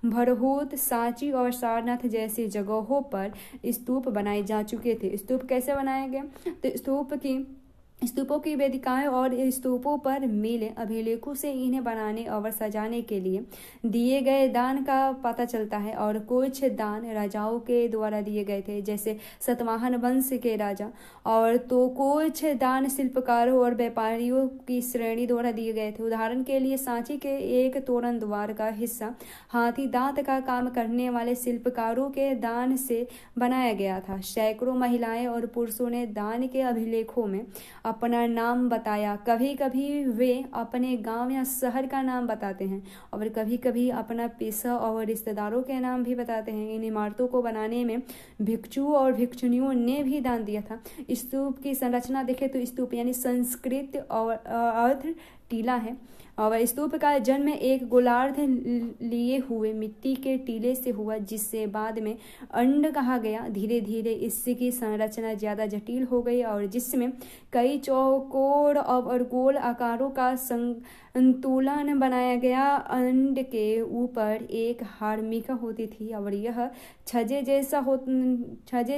भरहूत, सांची और सारनाथ जैसी जगहों पर स्तूप बनाए जा चुके थे। स्तूप कैसे बनाए गए? तो स्तूपों की वेदिकाएं और स्तूपों पर मिले अभिलेखों से इन्हें बनाने और सजाने के लिए दिए गए दान का पता चलता है। और कुछ दान राजाओं के द्वारा दिए गए थे, जैसे सतवाहन वंश के राजा, और तो कुछ दान शिल्पकारों और व्यापारियों की श्रेणी द्वारा दिए गए थे। उदाहरण के लिए सांची के एक तोरण द्वार का हिस्सा हाथी दांत का काम करने वाले शिल्पकारों के दान से बनाया गया था। सैकड़ों महिलाएं और पुरुषों ने दान के अभिलेखों में अपना नाम बताया। कभी कभी वे अपने गांव या शहर का नाम बताते हैं और कभी कभी अपना पेशा और रिश्तेदारों के नाम भी बताते हैं। इन इमारतों को बनाने में भिक्षु और भिक्षुणियों ने भी दान दिया था। स्तूप की संरचना देखें तो स्तूप यानी संस्कृत और अर्थ टीला है। और स्तूप का जन्म एक गोलार्ध लिए हुए मिट्टी के टीले से हुआ, जिससे बाद में अंड कहा गया। धीरे धीरे इसकी संरचना ज्यादा जटिल हो गई और जिसमें कई चौकोर और गोल आकारों का संतुलन बनाया गया। अंड के ऊपर एक हार्मिका होती थी और यह छज्जे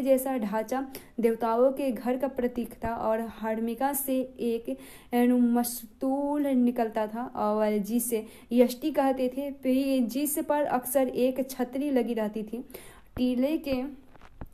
जैसा ढांचा देवताओं के घर का प्रतीक था। और हार्मिका से एक मस्तूल निकलता था और जिसे यष्टि कहते थे, जिस पर अक्सर एक छतरी लगी रहती थी।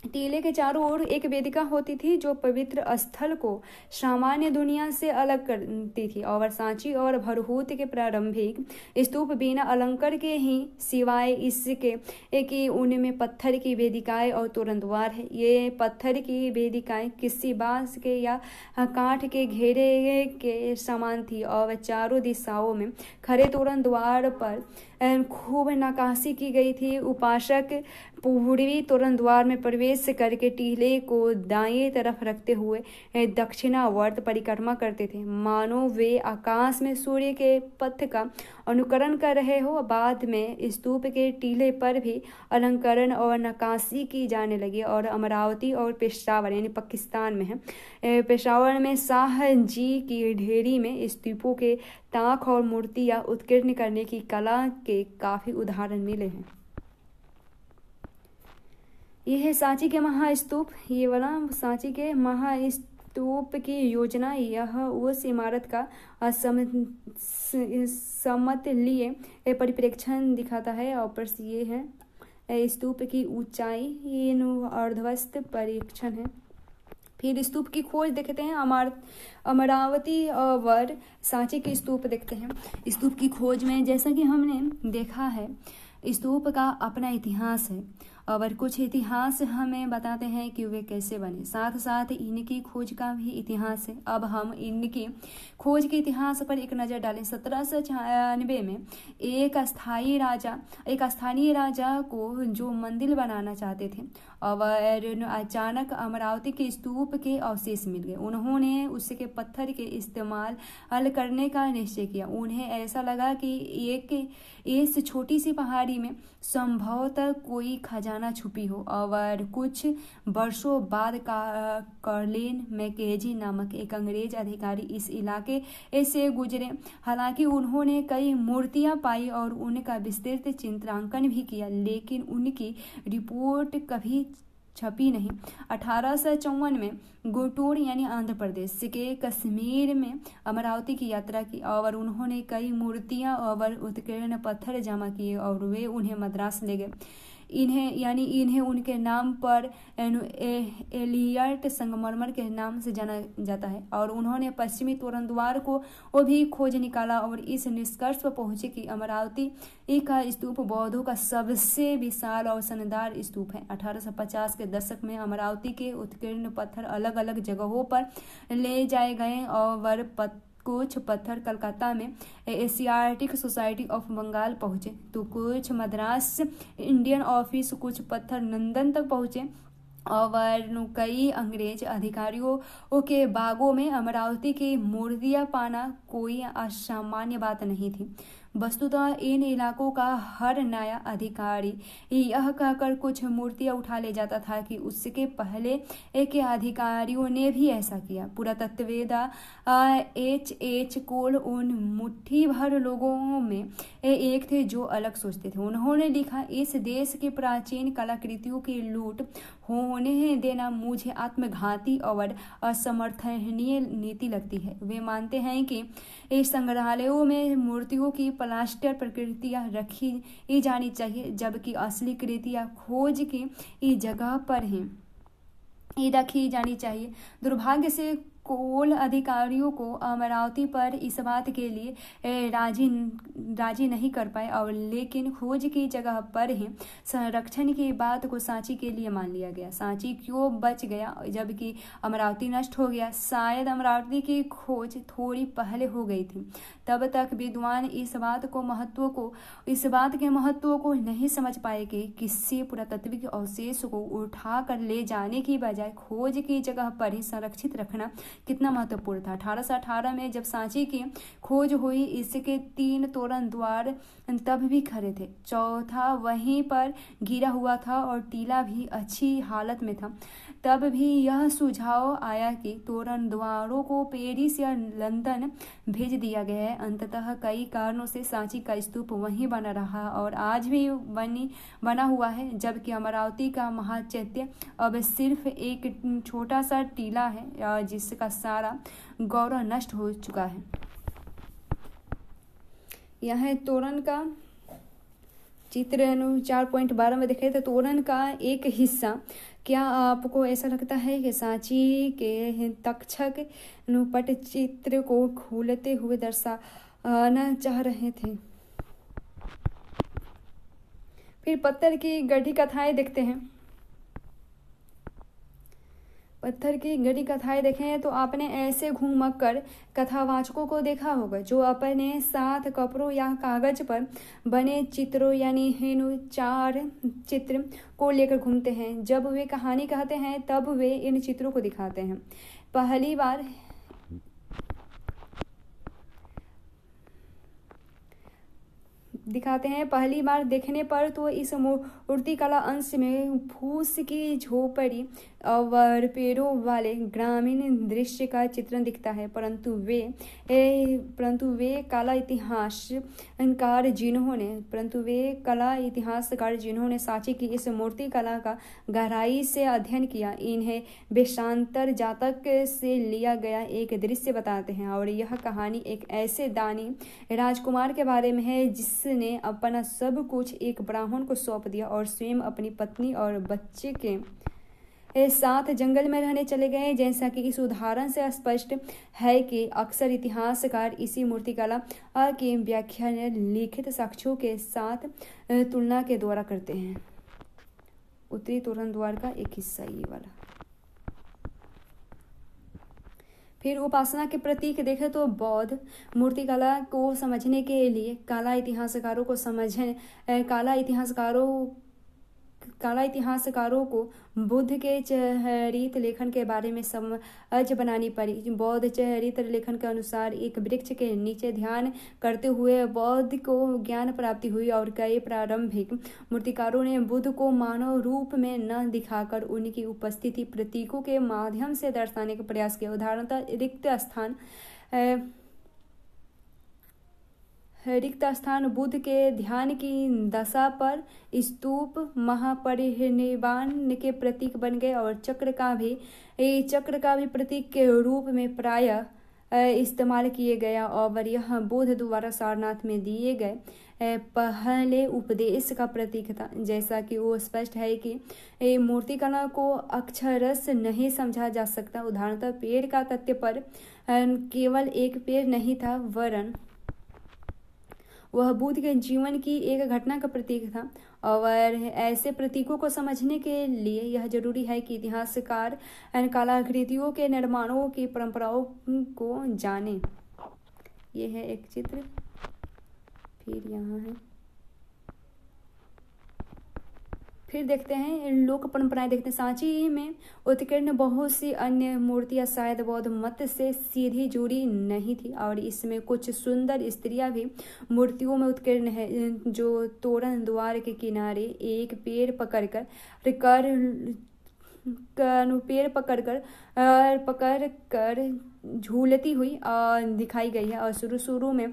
टीले के चारों ओर एक वेदिका होती थी जो पवित्र स्थल को सामान्य दुनिया से अलग करती थी। और सांची और भरहूत के प्रारंभिक स्तूप बिना अलंकार के ही, सिवाय इसके कि उनमें पत्थर की वेदिकाएं और तोरण द्वार है। ये पत्थर की वेदिकाएं किसी बांस के या काठ के घेरे के समान थी और चारों दिशाओं में खड़े तोरण द्वार पर खूब नक्काशी की गई थी। उपासक पूर्वी तोरण द्वार में प्रवेश करके टीले को दाएं तरफ रखते हुए दक्षिणावर्त परिक्रमा करते थे, मानो वे आकाश में सूर्य के पथ का अनुकरण कर रहे हो। बाद में स्तूप के टीले पर भी अलंकरण और नक्काशी की जाने लगी। और अमरावती और पेशावर यानी पाकिस्तान में है, पेशावर में शाह जी की ढेरी में स्तूपों के ताक और मूर्तियां उत्कीर्ण करने की कला के काफी उदाहरण मिले हैं। यह है सांची के महास्तूप। ये वाला सांची के महास्तूप की योजना, यह उस इमारत का समतलीय परिप्रेक्षण दिखाता है। और ये है स्तूप की ऊंचाई, अर्धवस्त परीक्षण है। फिर स्तूप की खोज देखते हैं। अमरावती और सांची की स्तूप देखते हैं। स्तूप की खोज में जैसा कि हमने देखा है, स्तूप का अपना इतिहास है और कुछ इतिहास हमें बताते हैं कि वे कैसे बने, साथ साथ इनकी खोज का भी इतिहास है। अब हम इनकी खोज के इतिहास पर एक नज़र डालें। 1796 में एक स्थानीय राजा को जो मंदिर बनाना चाहते थे और अचानक अमरावती के स्तूप के अवशेष मिल गए। उन्होंने उसके पत्थर के इस्तेमाल करने का निश्चय किया। उन्हें ऐसा लगा कि इस छोटी सी पहाड़ी में संभवतः कोई खजाना छुपी हो। और कुछ वर्षों बाद कर्लिन मैकेजी नामक एक अंग्रेज अधिकारी इस इलाके से गुजरे। हालांकि उन्होंने कई मूर्तियां पाई और उनका विस्तृत चित्रांकन भी किया, लेकिन उनकी रिपोर्ट कभी छपी नहीं। 1854 में गुंटूर यानी आंध्र प्रदेश के कश्मीर में अमरावती की यात्रा की और उन्होंने कई मूर्तियां और उत्कीर्ण पत्थर जमा किए और वे उन्हें मद्रास ले गए। इन्हें उनके नाम पर एलियट संगमरमर के नाम से जाना जाता है। और उन्होंने पश्चिमी तोरण द्वार को वो भी खोज निकाला और इस निष्कर्ष पर पहुंचे कि अमरावती का स्तूप बौद्धों का सबसे विशाल और शानदार स्तूप है। 1850 के दशक में अमरावती के उत्कीर्ण पत्थर अलग अलग जगहों पर ले जाए गए और कुछ पत्थर कलकत्ता में एशियाटिक सोसाइटी ऑफ बंगाल पहुंचे, तो कुछ मद्रास इंडियन ऑफिस, कुछ पत्थर लंदन तक पहुंचे और कई अंग्रेज अधिकारियों के बागों में अमरावती की मूर्तियां पाना कोई असामान्य बात नहीं थी। वस्तुतः इन इलाकों का हर नया अधिकारी यह कहकर कुछ मूर्तियां उठा ले जाता था कि उसके पहले के अधिकारियों ने भी ऐसा किया। पुरातत्ववेत्ता H. कोल उन मुट्ठी भर लोगों में एक थे जो अलग सोचते थे। उन्होंने लिखा, इस देश की प्राचीन कलाकृतियों की लूट होने देना मुझे आत्मघाती और असमर्थनीय नीति लगती है। वे मानते हैं कि इस संग्रहालयों में मूर्तियों की प्लास्टर प्रकृतियां रखी जानी चाहिए, जबकि असली कृतियां खोज की जगह पर ही रखी जानी चाहिए। दुर्भाग्य से कोल अधिकारियों को अमरावती पर इस बात के लिए राजी नहीं कर पाए और लेकिन खोज की जगह पर ही संरक्षण की बात को सांची के लिए मान लिया गया। सांची क्यों बच गया जबकि अमरावती नष्ट हो गया? शायद अमरावती की खोज थोड़ी पहले हो गई थी। तब तक विद्वान इस बात के महत्व को नहीं समझ पाए कि किसी पुरातत्विक अवशेष को उठा कर ले जाने की बजाय खोज की जगह पर ही संरक्षित रखना कितना महत्वपूर्ण था। 1818 में जब सांची की खोज हुई, इसके 3 तोरण द्वार तब भी खड़े थे, चौथा वहीं पर गिरा हुआ था और टीला भी अच्छी हालत में था। तब भी यह सुझाव आया कि तोरण द्वारों को पेरिस या लंदन भेज दिया गया है। अंततः कई कारणों से सांची का स्तूप वहीं बना रहा और आज भी बना हुआ है, जबकि अमरावती का महाचैत्य अब सिर्फ एक छोटा सा टीला है जिसका सारा गौरव नष्ट हो चुका है। यह है तोरण का चित्र 4.12 में देखें तो तोरण का एक हिस्सा। क्या आपको ऐसा लगता है कि सांची के तक्षक पटचित्र को खोलते हुए दर्शाना चाह रहे थे? फिर पत्थर की गढ़ी कथाएं देखते हैं। पत्थर की गढ़ी कथाएं देखें तो आपने ऐसे घूमकर कथावाचकों को देखा होगा जो अपने साथ कपड़ों या कागज पर बने चित्रों यानी चार चित्र को लेकर घूमते हैं। जब वे कहानी कहते हैं तब वे इन चित्रों को दिखाते हैं। पहली बार देखने पर तो इस मूर्तिकला अंश में फूस की झोपड़ी और पेड़ों वाले ग्रामीण दृश्य का चित्रण दिखता है, परंतु वे कला इतिहासकार जिन्होंने सांची की इस मूर्ति कला का गहराई से अध्ययन किया, इन्हें वेशांतर जातक से लिया गया एक दृश्य बताते हैं। और यह कहानी एक ऐसे दानी राजकुमार के बारे में है जिसने अपना सब कुछ एक ब्राह्मण को सौंप दिया और स्वयं अपनी पत्नी और बच्चे के साथ जंगल में रहने चले गए। जैसा कि इस उदाहरण से स्पष्ट है कि अक्सर इतिहासकार इसी मूर्तिकला की व्याख्या लिखित साक्ष्यों के साथ तुलना के द्वारा करते हैं। उत्तरी तोरण द्वार का एक हिस्सा ये वाला। फिर उपासना के प्रतीक देखें तो बौद्ध मूर्तिकला को समझने के लिए काला इतिहासकारों को बुद्ध के चरित्र लेखन के बारे में समझ बनानी पड़ी। बौद्ध चरित्र लेखन के अनुसार एक वृक्ष के नीचे ध्यान करते हुए बौद्ध को ज्ञान प्राप्ति हुई और कई प्रारंभिक मूर्तिकारों ने बुद्ध को मानव रूप में न दिखाकर उनकी उपस्थिति प्रतीकों के माध्यम से दर्शाने का प्रयास किया। उदाहरणतः रिक्त स्थान बुद्ध के ध्यान की दशा पर स्तूप महापरिनिर्वाण के प्रतीक बन गए और चक्र का भी प्रतीक के रूप में प्रायः इस्तेमाल किए गया और यह बुद्ध द्वारा सारनाथ में दिए गए पहले उपदेश का प्रतीक था। जैसा कि वो स्पष्ट है कि मूर्तिकला को अक्षरश नहीं समझा जा सकता। उदाहरणतः पेड़ का तथ्य पर केवल एक पेड़ नहीं था, वरन वह बुद्ध के जीवन की एक घटना का प्रतीक था। और ऐसे प्रतीकों को समझने के लिए यह जरूरी है कि इतिहासकार कलाकृतियों के निर्माणों की परंपराओं को जाने। ये है एक चित्र, फिर यहाँ है, फिर देखते हैं लोक परंपराएं। देखते हैं सांची में उत्कीर्ण बहुत सी अन्य मूर्तियां शायद बौद्ध मत से सीधी जुड़ी नहीं थी और इसमें कुछ सुंदर स्त्रियां भी मूर्तियों में उत्कीर्ण है, जो तोरण द्वार के किनारे एक पेड़ पकड़कर झूलती हुई दिखाई गई है। और शुरू में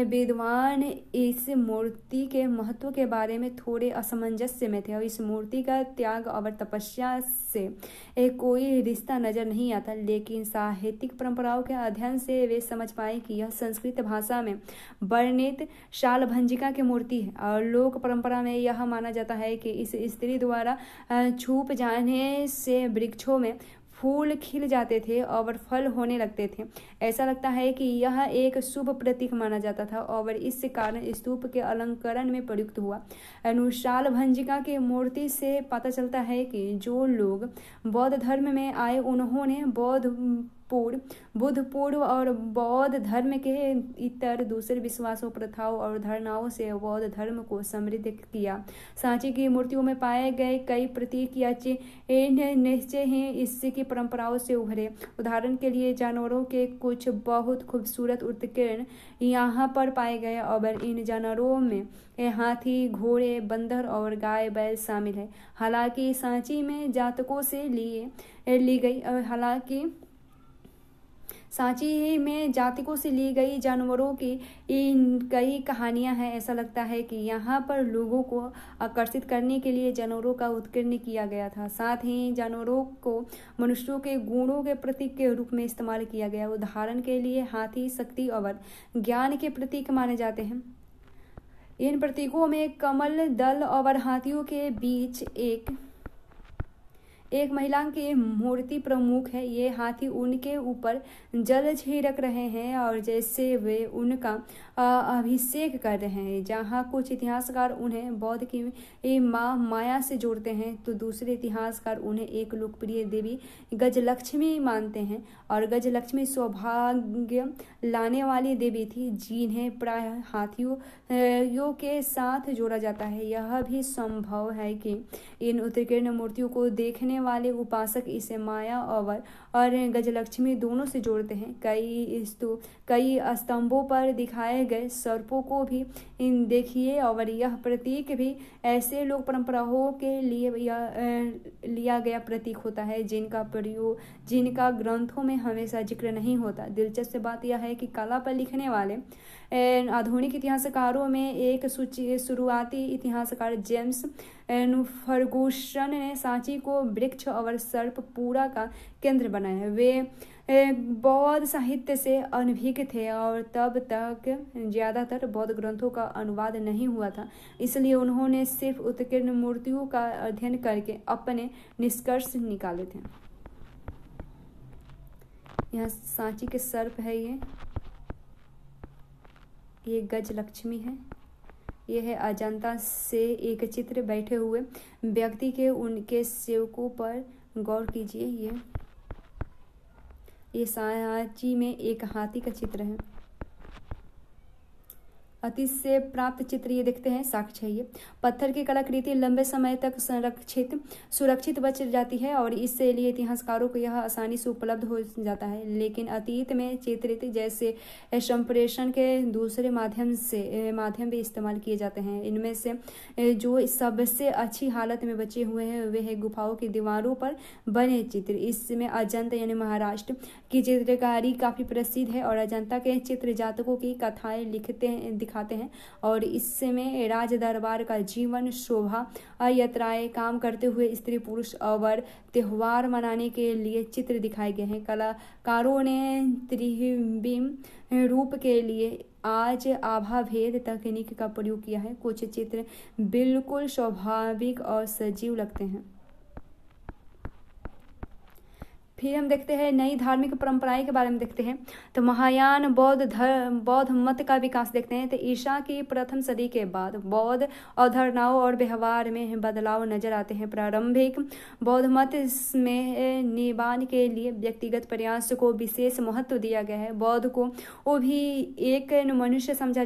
विद्वान इस मूर्ति के महत्व के बारे में थोड़े असमंजस्य में थे और इस मूर्ति का त्याग और तपस्या से कोई रिश्ता नजर नहीं आता, लेकिन साहित्यिक परंपराओं के अध्ययन से वे समझ पाए कि यह संस्कृत भाषा में वर्णित शालभंजिका की मूर्ति है। और लोक परंपरा में यह माना जाता है कि इस स्त्री द्वारा छुप जाने से वृक्षों में फूल खिल जाते थे और फल होने लगते थे। ऐसा लगता है कि यह एक शुभ प्रतीक माना जाता था और इस कारण स्तूप के अलंकरण में प्रयुक्त हुआ। अनुशाल भंजिका की मूर्ति से पता चलता है कि जो लोग बौद्ध धर्म में आए उन्होंने बुद्ध पूर्व और बौद्ध धर्म के इतर दूसरे विश्वासों, प्रथाओं और धारणाओं से बौद्ध धर्म को समृद्ध किया। सांची की मूर्तियों में पाए गए कई प्रतीक या चिन्ह निश्चय ही इसकी परंपराओं से उभरे। उदाहरण के लिए जानवरों के कुछ बहुत खूबसूरत उत्कीर्ण यहाँ पर पाए गए और इन जानवरों में हाथी, घोड़े, बंदर और गाय बैल शामिल है। हालांकि सांची में जातकों से ली गई जानवरों की कई कहानियां हैं। ऐसा लगता है कि यहाँ पर लोगों को आकर्षित करने के लिए जानवरों का उत्कीर्ण किया गया था। साथ ही जानवरों को मनुष्यों के गुणों के प्रतीक के रूप में इस्तेमाल किया गया। उदाहरण के लिए हाथी शक्ति और ज्ञान के प्रतीक माने जाते हैं। इन प्रतीकों में कमल दल और हाथियों के बीच एक महिला की मूर्ति प्रमुख है। ये हाथी उनके ऊपर जल छिड़क रहे हैं और जैसे वे उनका अभिषेक कर रहे हैं। जहाँ कुछ इतिहासकार उन्हें बौद्ध की माँ माया से जोड़ते हैं, तो दूसरे इतिहासकार उन्हें एक लोकप्रिय देवी गजलक्ष्मी मानते हैं। और गजलक्ष्मी सौभाग्य लाने वाली देवी थी, जिन्हें प्रायः हाथियों के साथ जोड़ा जाता है। यह भी संभव है कि इन उत्कीर्ण मूर्तियों को देखने वाले उपासक इसे माया और गजलक्ष्मी दोनों से जोड़ते हैं। कई स्तंभों पर दिखाए गए सर्पों को भी देखिए और यह प्रतीक भी ऐसे लोक परंपराओं के लिए लिया गया प्रतीक होता है जिनका ग्रंथों में हमेशा जिक्र नहीं होता। दिलचस्प बात यह है कि कला पर लिखने वाले आधुनिक इतिहासकारों में एक शुरुआती इतिहासकार जेम्स फर्गुसन ने सांची को वृक्ष और सर्प पूरा का केंद्र बनाया। वे बौद्ध साहित्य से अनभिज्ञ थे और तब तक ज्यादातर बौद्ध ग्रंथों का अनुवाद नहीं हुआ था, इसलिए उन्होंने सिर्फ उत्कीर्ण मूर्तियों का अध्ययन करके अपने निष्कर्ष निकाले थे। यहाँ सांची के सर्प है, ये गज लक्ष्मी है, ये है अजंता से एक चित्र बैठे हुए व्यक्ति के उनके सेवकों पर गौर कीजिए। ये सांची में एक हाथी का चित्र है। अतीत से प्राप्त चित्र ये देखते हैं। साक्ष्य है ये। पत्थर की कलाकृति लंबे समय तक सुरक्षित बच जाती है और इससे लिए इतिहासकारों को यह आसानी से उपलब्ध हो जाता है। लेकिन अतीत में चित्रित जैसे संप्रेषण के दूसरे माध्यम भी इस्तेमाल किए जाते हैं। इनमें से जो सबसे अच्छी हालत में बचे हुए हैं वे है गुफाओं की दीवारों पर बने चित्र। इसमें अजंता यानी महाराष्ट्र की चित्रकारी काफी प्रसिद्ध है और अजंता के चित्र जातकों की कथाएं दिखाते हैं और इसमें राज दरबार का जीवन, शोभा यात्राएं, काम करते हुए स्त्री पुरुष और त्योहार मनाने के लिए चित्र दिखाए गए हैं। कलाकारों ने त्रिबिंब रूप के लिए आज आभा भेद तकनीक का प्रयोग किया है। कुछ चित्र बिल्कुल स्वाभाविक और सजीव लगते हैं। फिर हम देखते हैं नई धार्मिक परंपराएं के बारे में देखते हैं। तो महायान बौद्ध मत का विकास देखते हैं। तो ईसा की प्रथम सदी के बाद बौद्ध अवधारणाओं और व्यवहार में बदलाव नजर आते हैं। प्रारंभिक बौद्ध मत में निबान के लिए व्यक्तिगत प्रयास को विशेष महत्व दिया गया है। बुद्ध को भी एक मनुष्य समझा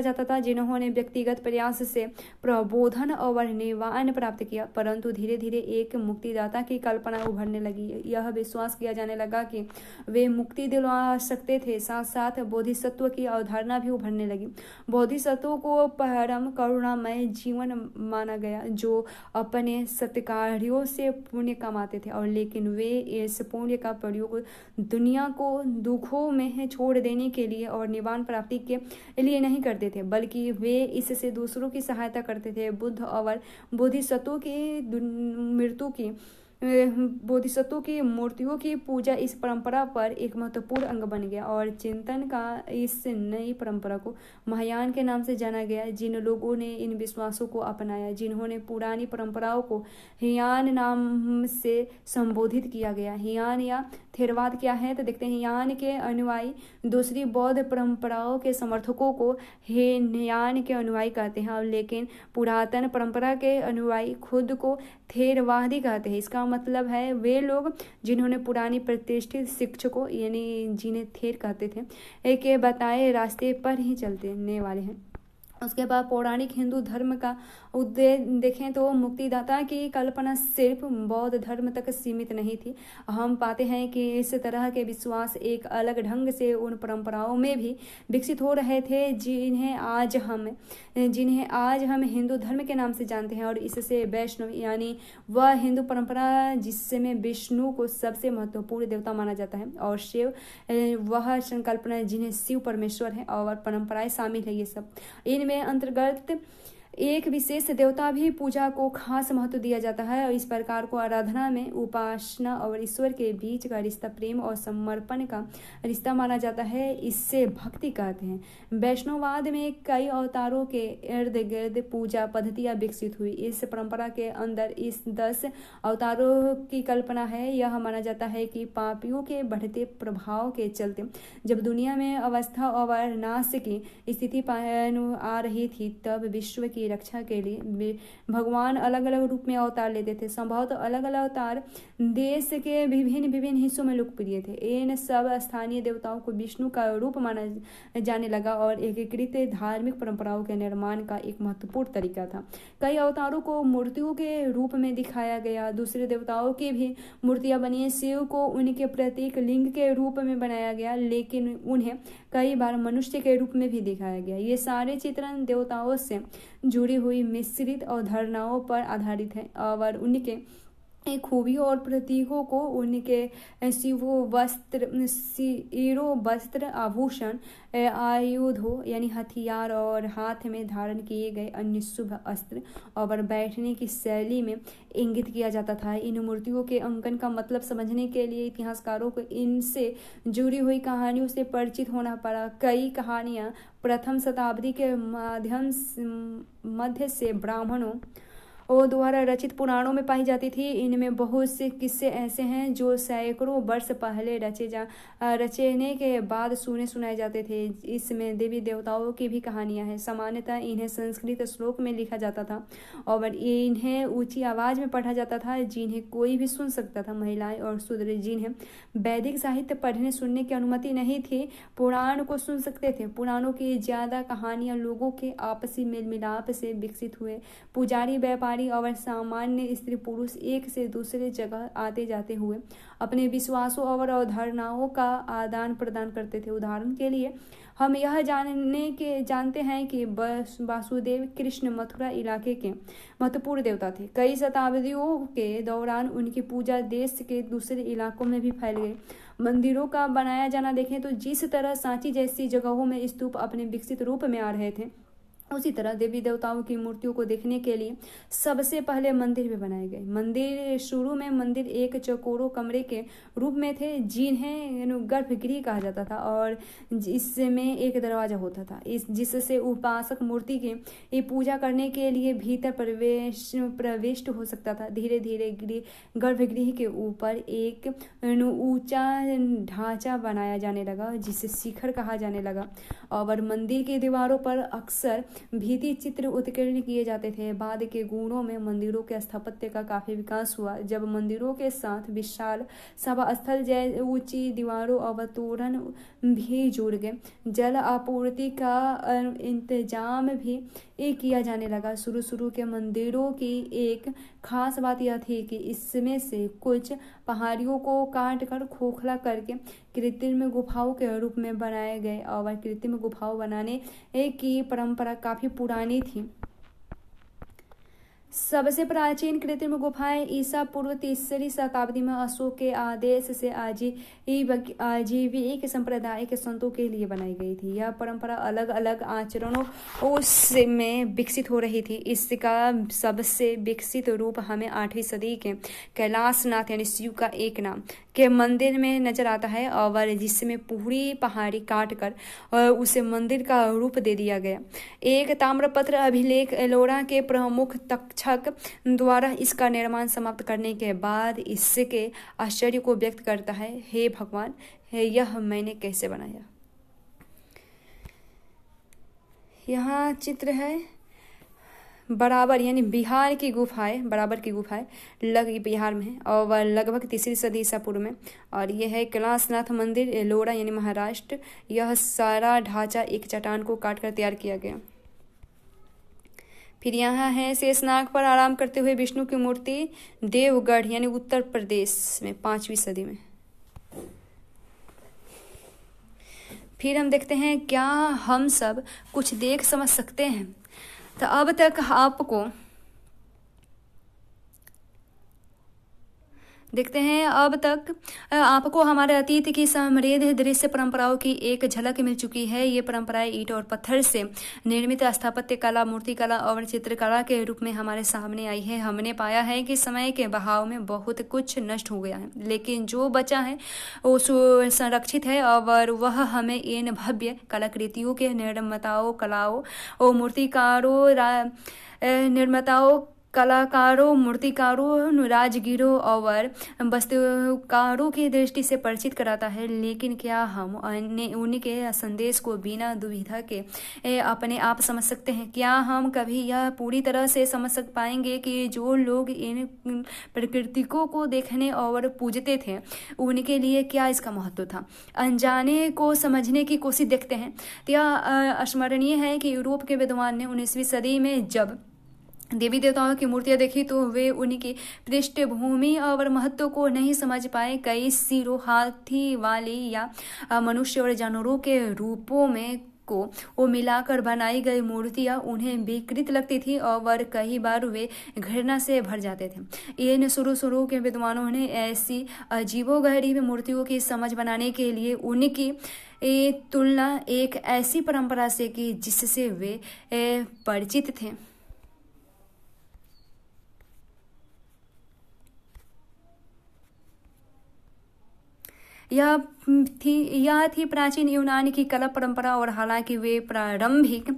जाता था जिन्होंने व्यक्तिगत प्रयास से प्रबोधन और निवान प्राप्त किया। परंतु धीरे धीरे एक मुक्तिदाता की कल्पना उभरने लगी। यह विश्वास किया जाने लगा कि वे मुक्ति दिलवा सकते थे। साथ साथ बोधिसत्व की अवधारणा भी उभरने लगी। बोधिसत्वों को परम करुणामय जीवन माना गया जो अपने सत्कार्यों से पुण्य कमाते थे और लेकिन वे इस पुण्य का प्रयोग दुनिया को दुखों में छोड़ देने के लिए और निवान प्राप्ति के लिए नहीं करते थे, बल्कि वे इससे दूसरों की सहायता करते थे। बुद्ध और बोधिसत्वों की मूर्तियों की पूजा इस परंपरा पर एक महत्वपूर्ण अंग बन गया और चिंतन का इस नई परंपरा को महायान के नाम से जाना गया। जिन लोगों ने इन विश्वासों को अपनाया, जिन्होंने पुरानी परंपराओं को हियान नाम से संबोधित किया गया। हियान या थेरवाद क्या है तो देखते हैं। हियान के अनुयायी दूसरी बौद्ध परंपराओं के समर्थकों को हियान के अनुयायी कहते हैं और लेकिन पुरातन परंपरा के अनुयायी खुद को थेरवादी कहते हैं। इसका मतलब है वे लोग जिन्होंने पुरानी प्रतिष्ठित शिक्षकों यानी जिन्हें थेर कहते थे के बताए रास्ते पर ही चलने वाले हैं। उसके बाद पौराणिक हिंदू धर्म का उद्देश्य देखें तो मुक्तिदाता की कल्पना सिर्फ बौद्ध धर्म तक सीमित नहीं थी। हम पाते हैं कि इस तरह के विश्वास एक अलग ढंग से उन परंपराओं में भी विकसित हो रहे थे जिन्हें आज हम हिंदू धर्म के नाम से जानते हैं और इससे वैष्णव यानी वह हिंदू परंपरा जिसमें विष्णु को सबसे महत्वपूर्ण देवता माना जाता है और शिव वह संकल्पना जिन्हें शिव परमेश्वर है और परंपराएं शामिल है। ये सब इनमें अंतर्गत एक विशेष देवता भी पूजा को खास महत्व दिया जाता है और इस प्रकार को आराधना में उपासना और ईश्वर के बीच का रिश्ता प्रेम और समर्पण का रिश्ता माना जाता है। इससे भक्ति कहते हैं। वैष्णववाद में कई अवतारों के इर्द गिर्द पूजा पद्धतियां विकसित हुई। इस परंपरा के अंदर इस 10 अवतारों की कल्पना है। यह माना जाता है कि पापियों के बढ़ते प्रभाव के चलते जब दुनिया में अवस्था और नाश की स्थिति आ रही थी तब विश्व की रक्षा के लिए भगवान अलग अलग रूप में अवतार लेते थे। संभवतः अलग अलग अवतार देश के विभिन्न हिस्सों में लोकप्रिय थे। इन सब स्थानीय देवताओं को विष्णु का रूप माना जाने लगा और एकीकृत धार्मिक परंपराओं के निर्माण का एक महत्वपूर्ण तरीका था। कई अवतारों को मूर्तियों के रूप में दिखाया गया। दूसरे देवताओं की भी मूर्तियां बनी। शिव को उनके प्रतीक लिंग के रूप में बनाया गया लेकिन उन्हें कई बार मनुष्य के रूप में भी दिखाया गया। ये सारे चित्रण देवताओं से जुड़ी हुई मिश्रित अवधारणाओं पर आधारित है और उनके खूबियों और प्रतीकों को उनके सिरो वस्त्र आभूषण आयुधों यानी हथियार और हाथ में धारण किए गए अन्य शुभ अस्त्र और बैठने की शैली में इंगित किया जाता था। इन मूर्तियों के अंकन का मतलब समझने के लिए इतिहासकारों को इनसे जुड़ी हुई कहानियों से परिचित होना पड़ा। कई कहानियां प्रथम शताब्दी के मध्य से ब्राह्मणों वो द्वारा रचित पुराणों में पाई जाती थी। इनमें बहुत से किस्से ऐसे हैं जो सैकड़ों वर्ष पहले रचने के बाद सुनाए जाते थे। इसमें देवी देवताओं की भी कहानियां हैं। सामान्यतः इन्हें संस्कृत श्लोक में लिखा जाता था और इन्हें ऊंची आवाज में पढ़ा जाता था, जिन्हें कोई भी सुन सकता था। महिलाएं और शूद्र जिन्हें वैदिक साहित्य पढ़ने सुनने की अनुमति नहीं थी, पुराण को सुन सकते थे। पुराणों की ज्यादा कहानियां लोगों के आपसी मेल मिलाप से विकसित हुए। पुजारी, व्यापारी और सामान्य स्त्री पुरुष एक से दूसरे जगह आते जाते हुए अपने विश्वासों और अवधारणाओं का आदान प्रदान करते थे। उदाहरण के लिए हम यह जानते हैं कि वासुदेव कृष्ण मथुरा इलाके के महत्वपूर्ण देवता थे। कई शताब्दियों के दौरान उनकी पूजा देश के दूसरे इलाकों में भी फैल गई। मंदिरों का बनाया जाना देखें तो जिस तरह सांची जैसी जगहों में स्तूप अपने विकसित रूप में आ रहे थे, उसी तरह देवी देवताओं की मूर्तियों को देखने के लिए सबसे पहले मंदिर भी बनाए गए। शुरू में मंदिर एक चौकोरों कमरे के रूप में थे, जिन्हें गर्भगृह कहा जाता था और जिसमें एक दरवाजा होता था, जिससे उपासक मूर्ति की पूजा करने के लिए भीतर प्रविष्ट हो सकता था। धीरे धीरे गर्भगृह के ऊपर एक ऊंचा ढांचा बनाया जाने लगा, जिसे शिखर कहा जाने लगा, और मंदिर की दीवारों पर अक्सर भित्ति चित्र उत्कीर्ण किए जाते थे। बाद के गुणों में मंदिरों के स्थापत्य का काफी विकास हुआ, जब मंदिरों के साथ विशाल सभा स्थल जैसे ऊंची दीवारों और तोरण भी जुड़ गए। जल आपूर्ति का इंतजाम भी किया जाने लगा। शुरू के मंदिरों की एक खास बात यह थी कि इसमें से कुछ पहाड़ियों को काट कर खोखला करके कृत्रिम गुफाओं के रूप में बनाए गए, और कृत्रिम गुफाओं बनाने की परंपरा काफी पुरानी थी। सबसे प्राचीन कृत्रिम गुफाएं ईसा पूर्व 3री शताब्दी में अशोक के आदेश से आजीविक संप्रदाय के संतों के लिए बनाई गई थी। यह परंपरा अलग अलग आचरणों में विकसित हो रही थी। इसका सबसे विकसित रूप हमें 8वीं सदी के कैलाशनाथ यानी शिव का एक नाम के मंदिर में नजर आता है, और जिसमें पूरी पहाड़ी काट कर उसे मंदिर का रूप दे दिया गया। एक ताम्रपत्र अभिलेख एलोरा के प्रमुख तक्षक द्वारा इसका निर्माण समाप्त करने के बाद इसके आश्चर्य को व्यक्त करता है। हे भगवान, यह मैंने कैसे बनाया। यहाँ चित्र है बराबर यानी बिहार की गुफाएं, बराबर की गुफाएं बिहार में है और लगभग 3री सदी ईसा पूर्व में, और यह है कैलाशनाथ मंदिर एलोरा यानी महाराष्ट्र। यह सारा ढांचा एक चट्टान को काटकर तैयार किया गया। फिर यहाँ है शेषनाग पर आराम करते हुए विष्णु की मूर्ति देवगढ़ यानी उत्तर प्रदेश में 5वीं सदी में। फिर हम देखते हैं क्या हम सब कुछ देख समझ सकते हैं। तो अब तक आपको देखते हैं, अब तक आपको हमारे अतीत की समृद्ध दृश्य परंपराओं की एक झलक मिल चुकी है। ये परंपराएं ईंट और पत्थर से निर्मित स्थापत्य कला, मूर्ति कला और चित्रकला के रूप में हमारे सामने आई है। हमने पाया है कि समय के बहाव में बहुत कुछ नष्ट हो गया है, लेकिन जो बचा है वो संरक्षित है, और वह हमें इन भव्य कलाकृतियों के निर्माताओं, कलाकारों, मूर्तिकारों, राजगीरों और वास्तुकारों की दृष्टि से परिचित कराता है। लेकिन क्या हम उनके संदेश को बिना दुविधा के अपने आप समझ सकते हैं? क्या हम कभी यह पूरी तरह से समझ पाएंगे कि जो लोग इन प्रकृतिकों को देखने और पूजते थे, उनके लिए क्या इसका महत्व था? अनजाने को समझने की कोशिश देखते हैं। यह स्मरणीय है कि यूरोप के विद्वान ने 19वीं सदी में जब देवी देवताओं की मूर्तियां देखी तो वे उनकी पृष्ठभूमि और महत्व को नहीं समझ पाए। कई सिरों, हाथी वाली या मनुष्य और जानवरों के रूपों में को वो मिलाकर बनाई गई मूर्तियां उन्हें विकृत लगती थी और कई बार वे घृणा से भर जाते थे। इन शुरू के विद्वानों ने ऐसी अजीबोगरीब मूर्तियों की समझ बनाने के लिए उनकी तुलना एक ऐसी परंपरा से की जिससे वे परिचित थे। यह यह थी प्राचीन यूनानी की कला परंपरा। और हालांकि वे प्रारंभिक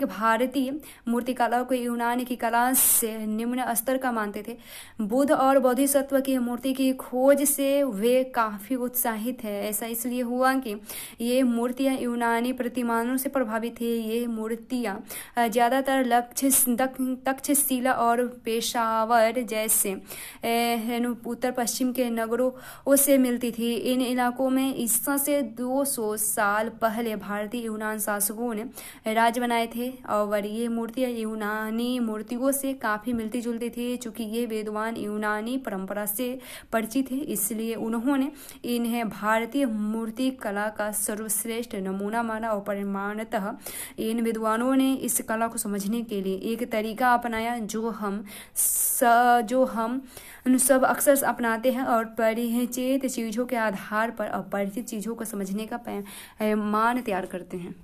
भारतीय मूर्तिकला को यूनानी की कला से निम्न स्तर का मानते थे, बुद्ध और बोधिसत्व की मूर्ति की खोज से वे काफ़ी उत्साहित है। ऐसा इसलिए हुआ कि ये मूर्तियाँ यूनानी प्रतिमानों से प्रभावित थी। ये मूर्तियाँ ज़्यादातर तक्षशिला और पेशावर जैसे उत्तर पश्चिम के नगरों से मिलती थी। इन इलाकों में ईसा से 200 साल पहले भारतीय यूनान शासकों ने राज्य बनाए थे और ये मूर्तियाँ यूनानी मूर्तियों से काफ़ी मिलती जुलती थी। चूँकि ये विद्वान यूनानी परंपरा से परिचित थे, इसलिए उन्होंने इन्हें भारतीय मूर्ति कला का सर्वश्रेष्ठ नमूना माना और परिमाणतः इन विद्वानों ने इस कला को समझने के लिए एक तरीका अपनाया जो हम सब अक्सर अपनाते हैं और परिचित चीज़ों के आधार पर अपरिचित चीज़ों को समझने का पैमाना तैयार करते हैं।